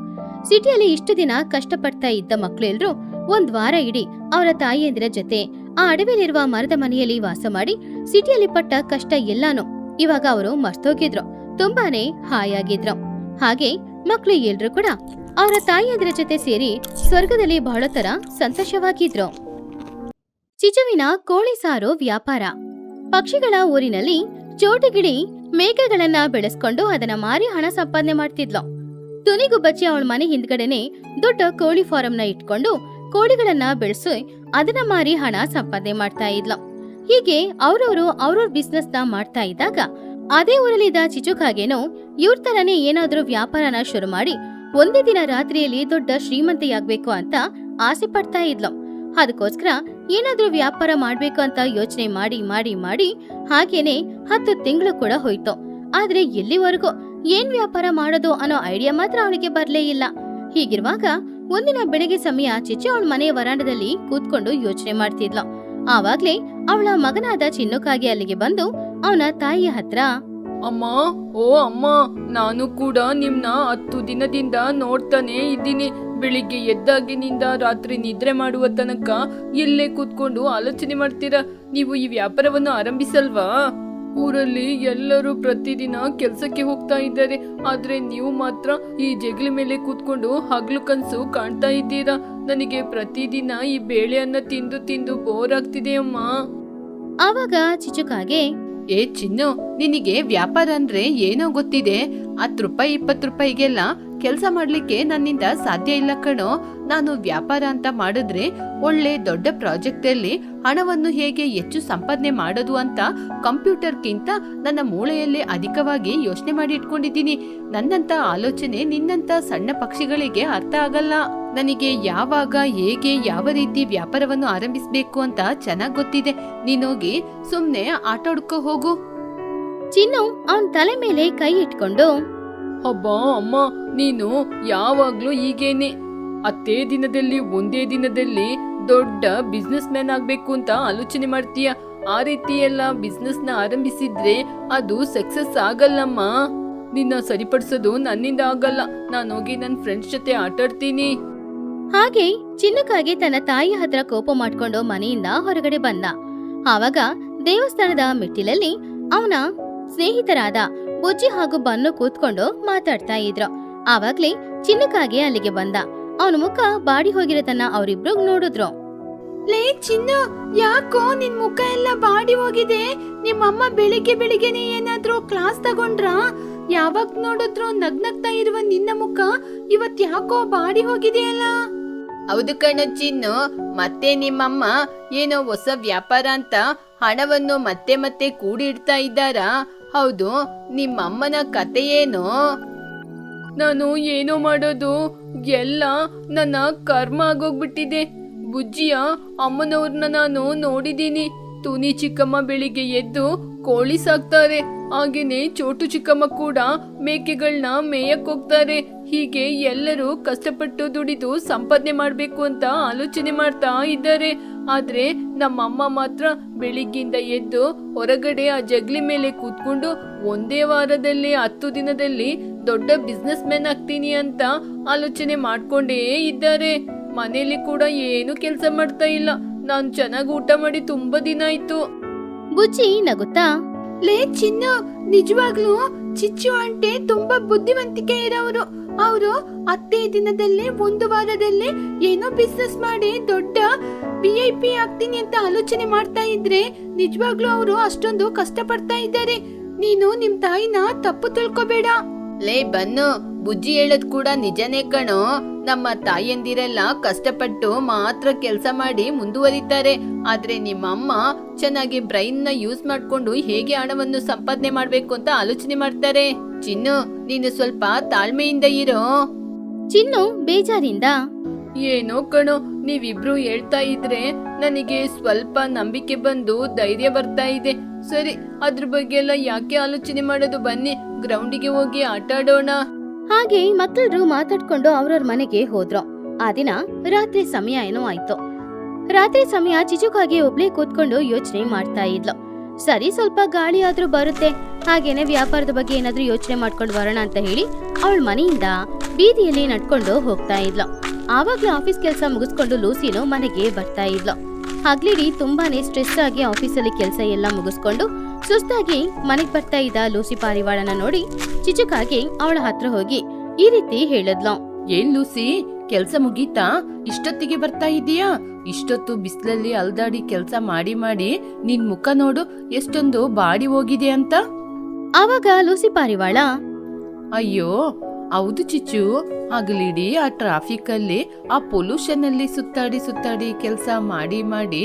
ಸಿಟಿಯಲ್ಲಿ ಇಷ್ಟು ದಿನ ಕಷ್ಟಪಡ್ತಾ ಇದ್ದ ಮಕ್ಕಳೆಲ್ಲರೂ 1 ವಾರ ಇಡೀ ಅವರ ತಾಯಿಯಂದಿರ ಜೊತೆ ಆ ಅಡವಿಯಲ್ಲಿರುವ ಮರದ ಮನೆಯಲ್ಲಿ ವಾಸ ಮಾಡಿ ಸಿಟಿಯಲ್ಲಿ ಪಟ್ಟ ಕಷ್ಟ ಎಲ್ಲಾನು ಇವಾಗ ಅವರು ಮರ್ತೋಗಿದ್ರು. ತುಂಬಾನೇ ಹಾಯಾಗಿದ್ರು. ಹಾಗೆ ಮಕ್ಕಳು ಎಲ್ರೂ ಕೂಡ ಅವರ ತಾಯಿಯಂದಿರ ಜೊತೆ ಸೇರಿ ಸ್ವರ್ಗದಲ್ಲಿ ಬಹಳ ತರ ಸಂತೋಷವಾಗಿದ್ರು. ಚಿಚುವಿನ ಕೋಳಿ ಸಾರು ವ್ಯಾಪಾರ. ಪಕ್ಷಿಗಳ ಊರಿನಲ್ಲಿ ಚೋಟುಗಿಳಿ ಮೇಕೆಗಳನ್ನ ಬೆಳೆಸ್ಕೊಂಡು ಅದನ್ನ ಮಾರಿ ಹಣ ಸಂಪಾದನೆ ಮಾಡ್ತಿದ್ಲು. ತುನಿಗೂ ಬಚ್ಚಿ ಅವಳ ಮನೆ ಹಿಂದ್ಗಡೆನೆ ದೊಡ್ಡ ಕೋಳಿ ಫಾರಂನ ಇಟ್ಕೊಂಡು ಕೋಳಿಗಳನ್ನ ಬೆಳೆಸಿ ಅದನ್ನ ಮಾರಿ ಹಣ ಸಂಪಾದನೆ ಮಾಡ್ತಾ ಇದ್ಲು. ಹೀಗೆ ಅವ್ರವ್ರ ಬಿಸ್ನೆಸ್ ನ ಮಾಡ್ತಾ ಇದ್ದಾಗ ಅದೇ ಊರಲ್ಲಿದ್ದ ಚಿಚುಕಾಗೇನೋ ಇವ್ರ ತರನೇ ಏನಾದ್ರೂ ವ್ಯಾಪಾರನ ಶುರು ಮಾಡಿ ಒಂದೇ ದಿನ ರಾತ್ರಿಯಲ್ಲಿ ದೊಡ್ಡ ಶ್ರೀಮಂತೆಯಾಗ್ಬೇಕು ಅಂತ ಆಸೆ ಪಡ್ತಾ ಇದ್ಲು. ಅದಕ್ಕೋಸ್ಕರ ಏನಾದ್ರೂ ವ್ಯಾಪಾರ ಮಾಡ್ಬೇಕು ಅಂತ ಯೋಚನೆ ಮಾಡಿ ಮಾಡಿ ಮಾಡಿ ಹಾಗೇನೆ 10 ತಿಂಗಳು ಕೂಡ ಹೋಯ್ತು. ಆದ್ರೆ ಎಲ್ಲಿವರೆಗೂ ಏನ್ ವ್ಯಾಪಾರ ಮಾಡೋದು ಅನ್ನೋ ಐಡಿಯಾ ಮಾತ್ರ ಅವಳಿಗೆ ಬರ್ಲೇ ಇಲ್ಲ. ಹೀಗಿರುವಾಗ ಒಂದಿನ ಬೆಳಗ್ಗೆ ಸಮಯ ಚಿಚ್ಚು ಅವಳ ಮನೆಯ ವರಾಂಡದಲ್ಲಿ ಕೂತ್ಕೊಂಡು ಯೋಚನೆ ಮಾಡ್ತಿದ್ಲು. ಆವಾಗ್ಲೇ ಅವಳ ಮಗನಾದ ಚಿನ್ನುಕಾಗಿ ಅಲ್ಲಿಗೆ ಬಂದು ಅವನ ತಾಯಿಯ ಹತ್ರ, ಅಮ್ಮ, ಓ ಅಮ್ಮ, ನಾನು ಕೂಡ ನಿಮ್ನ 10 ದಿನದಿಂದ ನೋಡ್ತಾನೆ ಇದ್ದೀನಿ. ಬೆಳಿಗ್ಗೆ ಎದ್ದಾಗಿನಿಂದ ರಾತ್ರಿ ನಿದ್ರೆ ಮಾಡುವ ತನಕ ಇಲ್ಲೇ ಕೂತ್ಕೊಂಡು ಆಲೋಚನೆ ಮಾಡ್ತೀರಾ. ನೀವು ಈ ವ್ಯಾಪಾರವನ್ನು ಆರಂಭಿಸಲ್ವಾ? ಊರಲ್ಲಿ ಎಲ್ಲರೂ ಪ್ರತಿದಿನ ಕೆಲಸಕ್ಕೆ ಹೋಗ್ತಾ ಇದ್ದಾರೆ, ಆದ್ರೆ ನೀವು ಮಾತ್ರ ಈ ಜಗಲಿ ಮೇಲೆ ಕೂತ್ಕೊಂಡು ಹಗ್ಲು ಕನ್ಸು ಕಾಣ್ತಾ ಇದ್ದೀರಾ. ನನಗೆ ಪ್ರತಿದಿನ ಈ ಬೇಳೆಯನ್ನ ತಿಂದು ತಿಂದು ಬೋರ್ ಆಗ್ತಿದೆ ಅಮ್ಮ. ಆವಾಗ ಚಿಚುಕಾಗೆ, ಏ ಚಿನ್ನು, ನಿನಗೆ ವ್ಯಾಪಾರ ಅಂದ್ರೆ ಏನೋ ಗೊತ್ತಿದೆ. 10 ರೂಪಾಯಿ 20 ರೂಪಾಯಿಗೆಲ್ಲ ಕೆಲಸ ಮಾಡ್ಲಿಕ್ಕೆ ನನ್ನಿಂದ ಸಾಧ್ಯ ಇಲ್ಲ ಕಣೋ. ನಾನು ವ್ಯಾಪಾರ ಅಂತ ಮಾಡಿದ್ರೆ ಒಳ್ಳೆ ದೊಡ್ಡ ಪ್ರಾಜೆಕ್ಟ್ ಅಲ್ಲಿ ಹಣವನ್ನು ಹೇಗೆ ಹೆಚ್ಚು ಸಂಪಾದನೆ ಮಾಡೋದು ಅಂತ ಕಂಪ್ಯೂಟರ್ಗಿಂತ ನನ್ನ ಮೂಳೆಯಲ್ಲಿ ಅಧಿಕವಾಗಿ ಯೋಚನೆ ಮಾಡಿ ಇಟ್ಕೊಂಡಿದ್ದೀನಿ. ನನ್ನಂತ ಆಲೋಚನೆ ನಿನ್ನಂತ ಸಣ್ಣ ಪಕ್ಷಿಗಳಿಗೆ ಅರ್ಥ ಆಗಲ್ಲ. ನನಗೆ ಯಾವಾಗ ಹೇಗೆ ಯಾವ ರೀತಿ ವ್ಯಾಪಾರವನ್ನು ಆರಂಭಿಸಬೇಕು ಅಂತ ಚೆನ್ನಾಗ್ ಗೊತ್ತಿದೆ. ನೀನೋಗಿ ಸುಮ್ನೆ ಆಟ ಆಡ್ಕೋ ಹೋಗು. ಚಿನ್ನು ಅವನ್ ತಲೆ ಮೇಲೆ ಕೈ ಇಟ್ಕೊಂಡು, ಅಬ್ಬಾ ಅಮ್ಮ, ನೀನು ಯಾವಾಗ್ಲೂ ಹೀಗೇನೆ. ಒಂದೇ ದಿನದಲ್ಲಿ ದೊಡ್ಡ ಬಿಸ್ನೆಸ್ ಮ್ಯಾನ್ ಆಗ್ಬೇಕು ಅಂತ ಆಲೋಚನೆ ಮಾಡ್ತೀಯ. ಆ ರೀತಿ ಎಲ್ಲ ಬಿಸ್ನೆಸ್ ನ ಆರಂಭಿಸಿದ್ರೆ ಅದು ಸಕ್ಸಸ್ ಆಗಲ್ಲಮ್ಮ. ನಿನ್ನ ಸರಿಪಡಿಸೋದು ನನ್ನಿಂದ ಆಗಲ್ಲ. ನಾನು ಹೋಗಿ ನನ್ನ ಫ್ರೆಂಡ್ಸ್ ಜೊತೆ ಆಟಾಡ್ತೀನಿ. ಹಾಗೆ ಚಿನ್ನಕ್ಕಾಗಿ ತನ್ನ ತಾಯಿಯ ಹತ್ರ ಕೋಪ ಮಾಡ್ಕೊಂಡು ಮನೆಯಿಂದ ಹೊರಗಡೆ ಬಂದ. ಆವಾಗ ದೇವಸ್ಥಾನದ ಮೆಟ್ಟಿಲಲ್ಲಿ ಅವನ ಸ್ನೇಹಿತರಾದ ಬುಜ್ಜಿ ಹಾಗೂ ಬನ್ನು ಕೂತ್ಕೊಂಡು ಮಾತಾಡ್ತಾ ಇದ್ರು. ಆವಾಗ್ಲೇ ಚಿನ್ನಕ್ಕಾಗಿ ಅಲ್ಲಿಗೆ ಬಂದ. ಅವನ ಮುಖ ಬಾಡಿ ಹೋಗಿರತನ್ನ ಅವರಿಬ್ರು ನೋಡಿದ್ರು. ಲೇ ಚಿನ್ನು, ಯಾಕೋ ನಿನ್ ಮುಖ ಎಲ್ಲ ಬಾಡಿ ಹೋಗಿದೆ? ನಿಮ್ಮಮ್ಮ ಬೆಳಿಗ್ಗೆನೆ ಏನಾದ್ರೂ ಕ್ಲಾಸ್ ತಗೊಂಡ್ರಾ? ಯಾವಾಗ ನೋಡಿದ್ರು ನಗ್ನಗ್ತಾ ಇರುವ ನಿನ್ನ ಮುಖ ಇವತ್ ಯಾಕೋ ಬಾಡಿ ಹೋಗಿದೆಯಲ್ಲ? ಹೌದು ಕಣ ಚಿನ್ನು, ಮತ್ತೆ ನಿಮ್ಮಮ್ಮ ಏನೋ ಹೊಸ ವ್ಯಾಪಾರ ಅಂತ ಹಣವನ್ನು ಮತ್ತೆ ಮತ್ತೆ ಕೂಡಿಡ್ತಾ ಇದ್ದಾರಾ? ಹೌದು, ನಿಮ್ಮಮ್ಮನ ಕತೆ ಏನು? ನಾನು ಏನೋ ಮಾಡೋದು, ಎಲ್ಲ ನನ್ನ ಕರ್ಮ ಆಗೋಗ್ಬಿಟ್ಟಿದೆ. ಬುಜ್ಜಿಯ ಅಮ್ಮನವ್ರನ್ನ ನಾನು ನೋಡಿದೀನಿ. ತೂನಿ ಚಿಕ್ಕಮ್ಮ ಬೆಳಿಗ್ಗೆ ಎದ್ದು ಕೋಳಿ ಸಾಕ್ತಾರೆ, ಹಾಗೇನೆ ಚೋಟು ಚಿಕ್ಕಮ್ಮ ಕೂಡ ಮೇಕೆಗಳನ್ನ ಮೇಯಕ್ ಹೋಗ್ತಾರೆ. ಹೀಗೆ ಎಲ್ಲರೂ ಕಷ್ಟಪಟ್ಟು ದುಡಿದು ಸಂಪಾದನೆ ಮಾಡ್ಬೇಕು ಅಂತ ಆಲೋಚನೆ ಮಾಡ್ತಾ ಇದ್ದಾರೆ. ಆದ್ರೆ ನಮ್ಮಮ್ಮ ಮಾತ್ರ ಬೆಳಿಗ್ಗಿಂದ ಎದ್ದು ಹೊರಗಡೆ ಆ ಜಗ್ಲಿ ಮೇಲೆ ಕೂತ್ಕೊಂಡು ಒಂದೇ ವಾರದಲ್ಲಿ 10 ದಿನದಲ್ಲಿ ದೊಡ್ಡ ಬಿಸ್ನೆಸ್ ಮ್ಯಾನ್ ಆಗ್ತೀನಿ ಅಂತ ಆಲೋಚನೆ ಮಾಡ್ಕೊಂಡೇ ಇದ್ದಾರೆ. ಮನೇಲಿ ಕೂಡ ಏನು ಕೆಲಸ ಮಾಡ್ತಾ ಇಲ್ಲ. ನಾನ್ ಚೆನ್ನಾಗಿ ಊಟ ಮಾಡಿ ತುಂಬಾ ದಿನ ಆಯ್ತು. ಬುಜ್ಜಿ ನಗುತ್ತಾ, ಲೇ ಚಿನ್ನು, ನಿಜವಾಗ್ಲೂ ಚಿಚ್ಚು ಆಂಟಿ ತುಂಬಾ ಬುದ್ಧಿವಂತಿಕೆ ಇರೋರು. ಅವರು 10 ದಿನದಲ್ಲಿ 1 ವಾರದಲ್ಲಿ ಏನೋ ಬಿಸ್ನೆಸ್ ಮಾಡಿ ದೊಡ್ಡ VIP ಆಗ್ತೀನಿ ಅಂತ ಆಲೋಚನೆ ಮಾಡ್ತಾ ಇದ್ರೆ ನಿಜವಾಗ್ಲೂ ಅವರು ಅಷ್ಟೊಂದು ಕಷ್ಟ ಪಡ್ತಾ ಇದ್ದಾರೆ. ನೀನು ನಿಮ್ ತಾಯಿನ ತಪ್ಪು ತಿಳ್ಕೊಬೇಡ. ಲೇ ಬನ್ನು, ಬುಜ್ಜಿ ಹೇಳದ್ ಕೂಡ ನಿಜನೇ ಕಣೋ. ನಮ್ಮ ತಾಯಿಯಂದಿರೆಲ್ಲ ಕಷ್ಟಪಟ್ಟು ಮಾತ್ರ ಕೆಲಸ ಮಾಡಿ ಮುಂದುವರಿತಾರೆ. ಆದ್ರೆ ನಿಮ್ಮಮ್ಮ ಚೆನ್ನಾಗಿ ಬ್ರೈನ್ ನ ಯೂಸ್ ಮಾಡ್ಕೊಂಡು ಹೇಗೆ ಹಣವನ್ನು ಸಂಪಾದನೆ ಮಾಡ್ಬೇಕು ಅಂತ ಆಲೋಚನೆ ಮಾಡ್ತಾರೆ. ಚಿನ್ನು, ನೀನು ಸ್ವಲ್ಪ ತಾಳ್ಮೆಯಿಂದ ಇರೋ. ಚಿನ್ನು ಬೇಜಾರಿಂದ, ಏನೋ ಕಣೋ, ನೀವಿಬ್ರು ಹೇಳ್ತಾ ಇದ್ರೆ ನನಗೆ ಸ್ವಲ್ಪ ನಂಬಿಕೆ ಬಂದು ಧೈರ್ಯ ಬರ್ತಾ ಇದೆ. ಸರಿ, ಅದ್ರ ಬಗ್ಗೆ ಎಲ್ಲ ಯಾಕೆ ಆಲೋಚನೆ ಮಾಡೋದು, ಬನ್ನಿ ಗ್ರೌಂಡಿಗೆ ಹೋಗಿ ಆಟ ಆಡೋಣ. ಹಾಗೆ ಮಕ್ಕಳರು ಮಾತಾಡ್ಕೊಂಡು ಅವ್ರವ್ರ ಮನೆಗೆ ಹೋದ್ರು. ಆ ದಿನ ರಾತ್ರಿ ಸಮಯ ಏನೋ ಆಯ್ತು. ರಾತ್ರಿ ಸಮಯ ಚಿಚುಕಾಗಿ ಒಬ್ಳೇ ಕೂತ್ಕೊಂಡು ಯೋಚನೆ ಮಾಡ್ತಾ ಇದ್ಲು. ಸರಿ, ಸ್ವಲ್ಪ ಗಾಳಿ ಆದ್ರೂ ಬರುತ್ತೆ, ಹಾಗೇನೆ ವ್ಯಾಪಾರದ ಬಗ್ಗೆ ಏನಾದ್ರೂ ಯೋಚನೆ ಮಾಡ್ಕೊಂಡು ಬರೋಣ ಅಂತ ಹೇಳಿ ಅವಳ ಮನೆಯಿಂದ ಬೀದಿಯಲ್ಲಿ ನಡ್ಕೊಂಡು ಹೋಗ್ತಾ ಇದ್ಲು. ಆವಾಗ್ಲೇ ಆಫೀಸ್ ಕೆಲಸ ಮುಗಿಸ್ಕೊಂಡು ಲೂಸಿನು ಮನೆಗೆ ಬರ್ತಾ ಇದ್ಲು. ಹಗ್ಲಿಡಿ ತುಂಬಾನೇ ಸ್ಟ್ರೆಸ್ ಆಗಿ ಆಫೀಸಲ್ಲಿ ಕೆಲಸ ಎಲ್ಲ ಮುಗಿಸ್ಕೊಂಡು ಸುಸ್ತಾಗಿ ಮನೆಗ್ ಬರ್ತಾ ಇದ್ದ ಲೂಸಿ ಪಾರಿವಾಳನ ನೋಡಿ ಚಿಚುಕಾಗಿ ಅವಳ ಹತ್ರ ಹೋಗಿ ಈ ರೀತಿ ಹೇಳಿದ್ಲು. ಏನ್ ಲೂಸಿ, ಕೆಲ್ಸ ಮುಗೀತಾ? ಇಷ್ಟೊತ್ತಿಗೆ ಬರ್ತಾ ಇದೀಯಾ? ಇಷ್ಟೊತ್ತು ಬಿಸಿಲಲ್ಲಿ ಅಲ್ದಾಡಿ ಕೆಲ್ಸ ಮಾಡಿ ಮಾಡಿ ನಿನ್ ಮುಖ ನೋಡು ಎಷ್ಟೊಂದು ಬಾಡಿ ಹೋಗಿದೆ ಅಂತ. ಆವಾಗ ಲೂಸಿ ಪಾರಿವಾಳ, ಅಯ್ಯೋ ಹೌದು ಚಿಚ್ಚು, ಹಗಲಿಡಿ ಆ ಟ್ರಾಫಿಕ್ ಅಲ್ಲಿ ಆ ಪೊಲ್ಯೂಷನ್ ಅಲ್ಲಿ ಸುತ್ತಾಡಿ ಸುತ್ತಾಡಿ ಕೆಲ್ಸ ಮಾಡಿ ಮಾಡಿ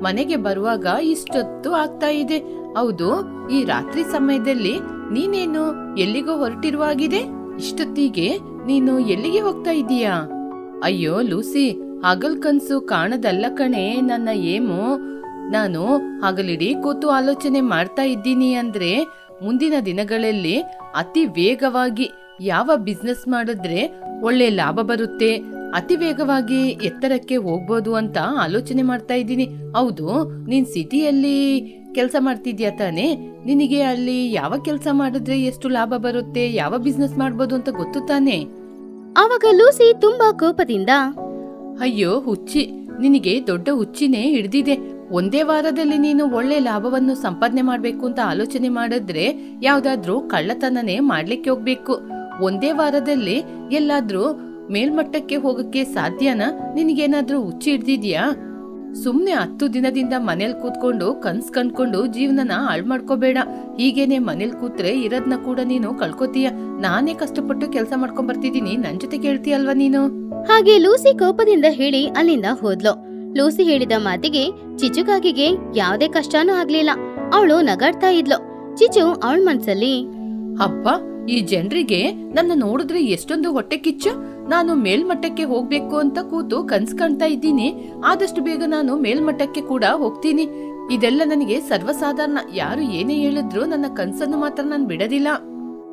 ಮನೆಗೆ ಬರುವಾಗ ಇಷ್ಟೊತ್ತು ಆಗ್ತಾ ಇದೆ. ಹೌದು, ಈ ರಾತ್ರಿ ಸಮಯದಲ್ಲಿ ನೀನೇನು ಎಲ್ಲಿಗೋ ಹೊರಟಿರುವಾಗಿದೆ? ಇಷ್ಟೊತ್ತಿಗೆ ನೀನು ಎಲ್ಲಿಗೆ ಹೋಗ್ತಾ ಇದೀಯಾ? ಅಯ್ಯೋ ಲೂಸಿ, ಹಗಲ್ ಕನ್ಸು ಕಾಣದಲ್ಲ ಕಣೆ ನನ್ನ ಏಮು. ನಾನು ಹಗಲಿಡಿ ಕೂತು ಆಲೋಚನೆ ಮಾಡ್ತಾ ಇದ್ದೀನಿ ಅಂದ್ರೆ ಮುಂದಿನ ದಿನಗಳಲ್ಲಿ ಅತಿ ವೇಗವಾಗಿ ಯಾವ ಬಿಸ್ನೆಸ್ ಮಾಡಿದ್ರೆ ಒಳ್ಳೆ ಲಾಭ ಬರುತ್ತೆ, ಅತಿ ವೇಗವಾಗಿ ಎತ್ತರಕ್ಕೆ ಹೋಗ್ಬೋದು ಅಂತ ಆಲೋಚನೆ ಮಾಡ್ತಾ ಇದ್ದೀನಿ. ಹೌದು, ನೀನ್ ಸಿಟಿಯಲ್ಲಿ ಕೆಲಸ ಮಾಡ್ತಿದ್ಯಾ ತಾನೆ? ನಿನಗೆ ಅಲ್ಲಿ ಯಾವ ಕೆಲಸ ಮಾಡಿದ್ರೆ ಎಷ್ಟು ಲಾಭ ಬರುತ್ತೆ, ಯಾವ ಬಿಸ್ನೆಸ್ ಮಾಡ್ಬೋದು ಅಂತ ಗೊತ್ತು ತಾನೆ? ಆವಾಗ ಲೂಸಿ ತುಂಬಾ ಕೋಪದಿಂದ, ಅಯ್ಯೋ ಹುಚ್ಚಿ, ನಿನಗೆ ದೊಡ್ಡ ಹುಚ್ಚಿನೇ ಹಿಡ್ದಿದೆ. ಒಂದೇ ವಾರದಲ್ಲಿ ನೀನು ಒಳ್ಳೆ ಲಾಭವನ್ನು ಸಂಪಾದನೆ ಮಾಡ್ಬೇಕು ಅಂತ ಆಲೋಚನೆ ಮಾಡಿದ್ರೆ ಯಾವ್ದಾದ್ರೂ ಕಳ್ಳತನನೇ ಮಾಡ್ಲಿಕ್ಕೆ ಹೋಗ್ಬೇಕು. ಒಂದೇ ವಾರದಲ್ಲಿ ಎಲ್ಲಾದ್ರೂ ಮೇಲ್ಮಟ್ಟಕ್ಕೆ ಹೋಗಕ್ಕೆ ಸಾಧ್ಯನಾ? ನಿನಗೇನಾದ್ರೂ ಹುಚ್ಚಿ ಹಿಡ್ದಿದ್ಯಾ? ಸುಮ್ನೆ 10 ದಿನದಿಂದ ಮನೇಲಿ ಕೂತ್ಕೊಂಡು ಕನ್ಸ್ ಕಂಡ್ಕೊಂಡು ಜೀವನನ ಹಾಳು ಮಾಡ್ಕೋಬೇಡ. ಹೀಗೇನೆ ಮನೇಲಿ ಕೂತ್ರೆ ಇರೋದ್ನ ಕೂಡ ನೀನು ಕಳ್ಕೊತೀಯ. ನಾನೇ ಕಷ್ಟಪಟ್ಟು ಕೆಲಸ ಮಾಡ್ಕೊಂಡ್ ಬರ್ತಿದೀನಿ, ನನ್ ಜೊತೆ ಕೇಳ್ತೀಯಲ್ವಾ ನೀನು? ಹಾಗೆ ಲೂಸಿ ಕೋಪದಿಂದ ಹೇಳಿ ಅಲ್ಲಿಂದ ಹೋದ್ಲು. ಲೂಸಿ ಹೇಳಿದ ಮಾತಿಗೆ ಚಿಚುಕಾಗಿಗೆ ಯಾವ್ದೇ ಕಷ್ಟನೂ ಆಗ್ಲಿಲ್ಲ. ಅವಳು ನಗಾಡ್ತಾ ಇದ್ಲು. ಚಿಚು ಅವಳ ಮನ್ಸಲ್ಲಿ, ಅಪ್ಪ, ಈ ಜನರಿಗೆ ನನ್ನ ನೋಡಿದ್ರೆ ಎಷ್ಟೊಂದು ಹೊಟ್ಟೆ ಕಿಚ್ಚು. ನಾನು ಮೇಲ್ಮಟ್ಟಕ್ಕೆ ಹೋಗ್ಬೇಕು ಅಂತ ಕೂತು ಕನ್ಸ್ ಕಾಣ್ತಾ ಇದ್ದೀನಿ. ಆದಷ್ಟು ಬೇಗ ನಾನು ಮೇಲ್ಮಟ್ಟಕ್ಕೆ ಕೂಡ ಹೋಗ್ತೀನಿ. ಇದೆಲ್ಲ ನನಗೆ ಸರ್ವಸಾಧಾರಣ. ಯಾರು ಏನೇ ಹೇಳಿದ್ರು ನನ್ನ ಕನ್ಸನ್ನು ಮಾತ್ರ ನಾನು ಬಿಡೋದಿಲ್ಲ.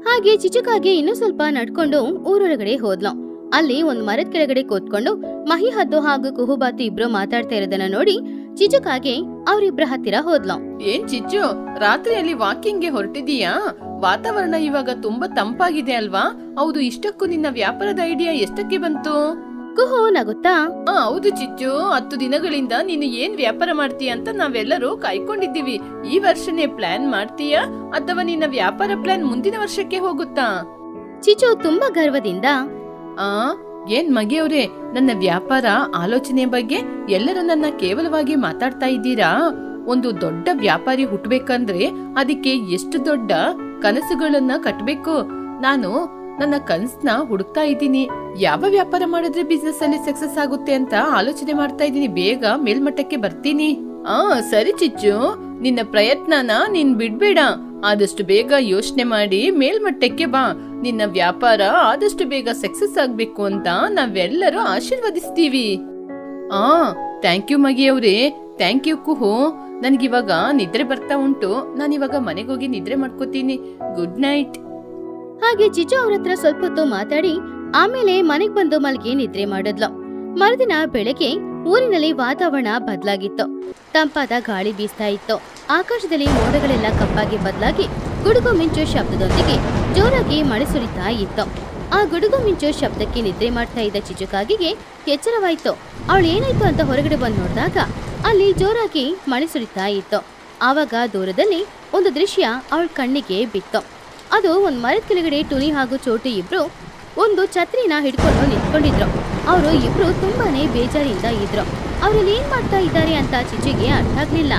ಹಾಗೆ ಚಿಚುಕಾಗಿ ಇನ್ನೂ ಸ್ವಲ್ಪ ನಡ್ಕೊಂಡು ಊರೊಳಗಡೆ ಹೋದ್ಲು. ಅಲ್ಲಿ ಒಂದ್ ಮರದ ಕೆಳಗಡೆ ಕೂತ್ಕೊಂಡು ಮಹಿ ಹದ್ದು ಹಾಗೂ ಕುಹುಬಾತು ಇಬ್ರು ಮಾತಾಡ್ತಾ ಇರೋದನ್ನ ನೋಡಿ ಚಿಚುಕಾಗಿ ಅವ್ರಿಬ್ರ ಹತ್ತಿರ ಹೋದ್ಲು. ಏನ್ ಚಿಚ್ಚು, ರಾತ್ರಿಯಲ್ಲಿ ವಾಕಿಂಗ್ಗೆ ಹೊರಟಿದೀಯಾ? ವಾತಾವರಣ ಇವಾಗ ತುಂಬಾ ತಂಪಾಗಿದೆ ಅಲ್ವಾ? ಹೌದು, ಇಷ್ಟಕ್ಕೂ ನಿನ್ನ ವ್ಯಾಪಾರದ ಐಡಿಯಾ ಎಷ್ಟಕ್ಕೆ ಬಂತು? ಕುಹು ನಗುತ್ತಾ, ಹೌದು ಚಿಚ್ಚು, 10 ದಿನಗಳಿಂದ ನೀನು ಏನ್ ವ್ಯಾಪಾರ ಮಾಡ್ತೀಯ ಅಂತ ನಾವೆಲ್ಲರೂ ಕಾಯ್ಕೊಂಡಿದ್ದೀವಿ. ಈ ವರ್ಷನೇ ಪ್ಲಾನ್ ಮಾಡ್ತೀಯಾ ಅಥವಾ ನಿನ್ನ ವ್ಯಾಪಾರ ಪ್ಲಾನ್ ಮುಂದಿನ ವರ್ಷಕ್ಕೆ ಹೋಗುತ್ತಾ? ಚಿಚು ತುಂಬಾ ಗರ್ವದಿಂದ, ಏನ್ ಮಗಿಯವ್ರೆ, ನನ್ನ ವ್ಯಾಪಾರ ಆಲೋಚನೆ ಬಗ್ಗೆ ಎಲ್ಲರೂ ನನ್ನ ಕೇವಲವಾಗಿ ಮಾತಾಡ್ತಾ ಇದ್ದೀರಾ? ಒಂದು ದೊಡ್ಡ ವ್ಯಾಪಾರಿ ಹುಟ್ಬೇಕಂದ್ರೆ ಅದಕ್ಕೆ ಎಷ್ಟು ದೊಡ್ಡ ಕನಸುಗಳನ್ನ ಕಟ್ಬೇಕು. ನಾನು ನನ್ನ ಕನ್ಸ್ನ ಹುಡುಕ್ತಾ ಇದ್ದೀನಿ. ಯಾವ ವ್ಯಾಪಾರ ಮಾಡಿದ್ರೆ ಬಿಸ್ನೆಸ್ ಅಲ್ಲಿ ಸಕ್ಸಸ್ ಆಗುತ್ತೆ ಅಂತ ಆಲೋಚನೆ ಮಾಡ್ತಾ ಇದ್ದೀನಿ. ಬೇಗ ಮೇಲ್ಮಟ್ಟಕ್ಕೆ ಬರ್ತೀನಿ. ಸರಿ ಚಿಚ್ಚು, ನಿನ್ನ ಪ್ರಯತ್ನನ ನೀನ್ ಬಿಡ್ಬೇಡ. ಆದಷ್ಟು ಬೇಗ ಯೋಚನೆ ಮಾಡಿ ಮೇಲ್ಮಟ್ಟಕ್ಕೆ ಬಾ. ನಿನ್ನ ವ್ಯಾಪಾರ ಆದಷ್ಟು ಬೇಗ ಸಕ್ಸಸ್ ಆಗ್ಬೇಕು ಅಂತ ನಾವೆಲ್ಲರೂ ಆಶೀರ್ವದಿಸ್ತೀವಿ. ಥ್ಯಾಂಕ್ ಯು ಮಗಿಯವ್ರೆ, ಥ್ಯಾಂಕ್ ಯು ಕುಹು. ನನ್ಗಿವಾಗ ನಿದ್ರೆ ಬರ್ತಾ ಉಂಟು. ನಾನಿವಾಗ ಮನೆಗೋಗಿ ನಿದ್ರೆ ಮಾಡ್ಕೋತೀನಿ. Good night. ಹಾಗೆ ಚಿಚು ಅವ್ರ ಹತ್ರ ಸ್ವಲ್ಪ ಹೊತ್ತು ಮಾತಾಡಿ ಆಮೇಲೆ ಮನೆಗ್ ಬಂದು ಮಲ್ಗಿ ನಿದ್ರೆ ಮಾಡಿದ್ಲು. ಮರುದಿನ ಬೆಳಗ್ಗೆ ಊರಿನಲ್ಲಿ ವಾತಾವರಣ ಬದಲಾಗಿತ್ತು. ತಂಪಾದ ಗಾಳಿ ಬೀಸ್ತಾ ಇತ್ತು. ಆಕಾಶದಲ್ಲಿ ಮೋಡಗಳೆಲ್ಲ ಕಪ್ಪಾಗಿ ಬದಲಾಗಿ ಗುಡುಗು ಮಿಂಚು ಶಬ್ದದೊಂದಿಗೆ ಜೋರಾಗಿ ಮಳೆ ಸುರಿತಾ ಇತ್ತು. ಆ ಗುಡುಗು ಮಿಂಚು ಶಬ್ದಕ್ಕೆ ನಿದ್ರೆ ಮಾಡ್ತಾ ಇದ್ದ ಚಿಚುಕಾಗಿಗೆ ಎಚ್ಚರವಾಯ್ತು. ಅವಳು ಏನಾಯ್ತು ಅಂತ ಹೊರಗಡೆ ಬಂದು ನೋಡಿದಾಗ ಅಲ್ಲಿ ಜೋರಾಗಿ ಮಳೆ ಸುರಿತಾ ಇತ್ತು. ಆವಾಗ ದೂರದಲ್ಲಿ ಒಂದು ದೃಶ್ಯ ಅವಳ ಕಣ್ಣಿಗೆ ಬಿತ್ತು. ಅದು ಒಂದ್ ಮರದ ಕೆಳಗಡೆ ಟುನಿ ಹಾಗೂ ಚೋಟು ಇಬ್ರು ಒಂದು ಛತ್ರಿನ ಹಿಡ್ಕೊಂಡು ನಿಂತ್ಕೊಂಡಿದ್ರು. ಅವರು ಇಬ್ರು ತುಂಬಾನೇ ಬೇಜಾರಿಂದ ಇದ್ರು. ಅವ್ರಲ್ಲಿ ಏನ್ ಮಾಡ್ತಾ ಇದ್ದಾರೆ ಅಂತ ಚಿಚಿಗೆ ಅರ್ಥ ಆಗ್ಲಿಲ್ಲ.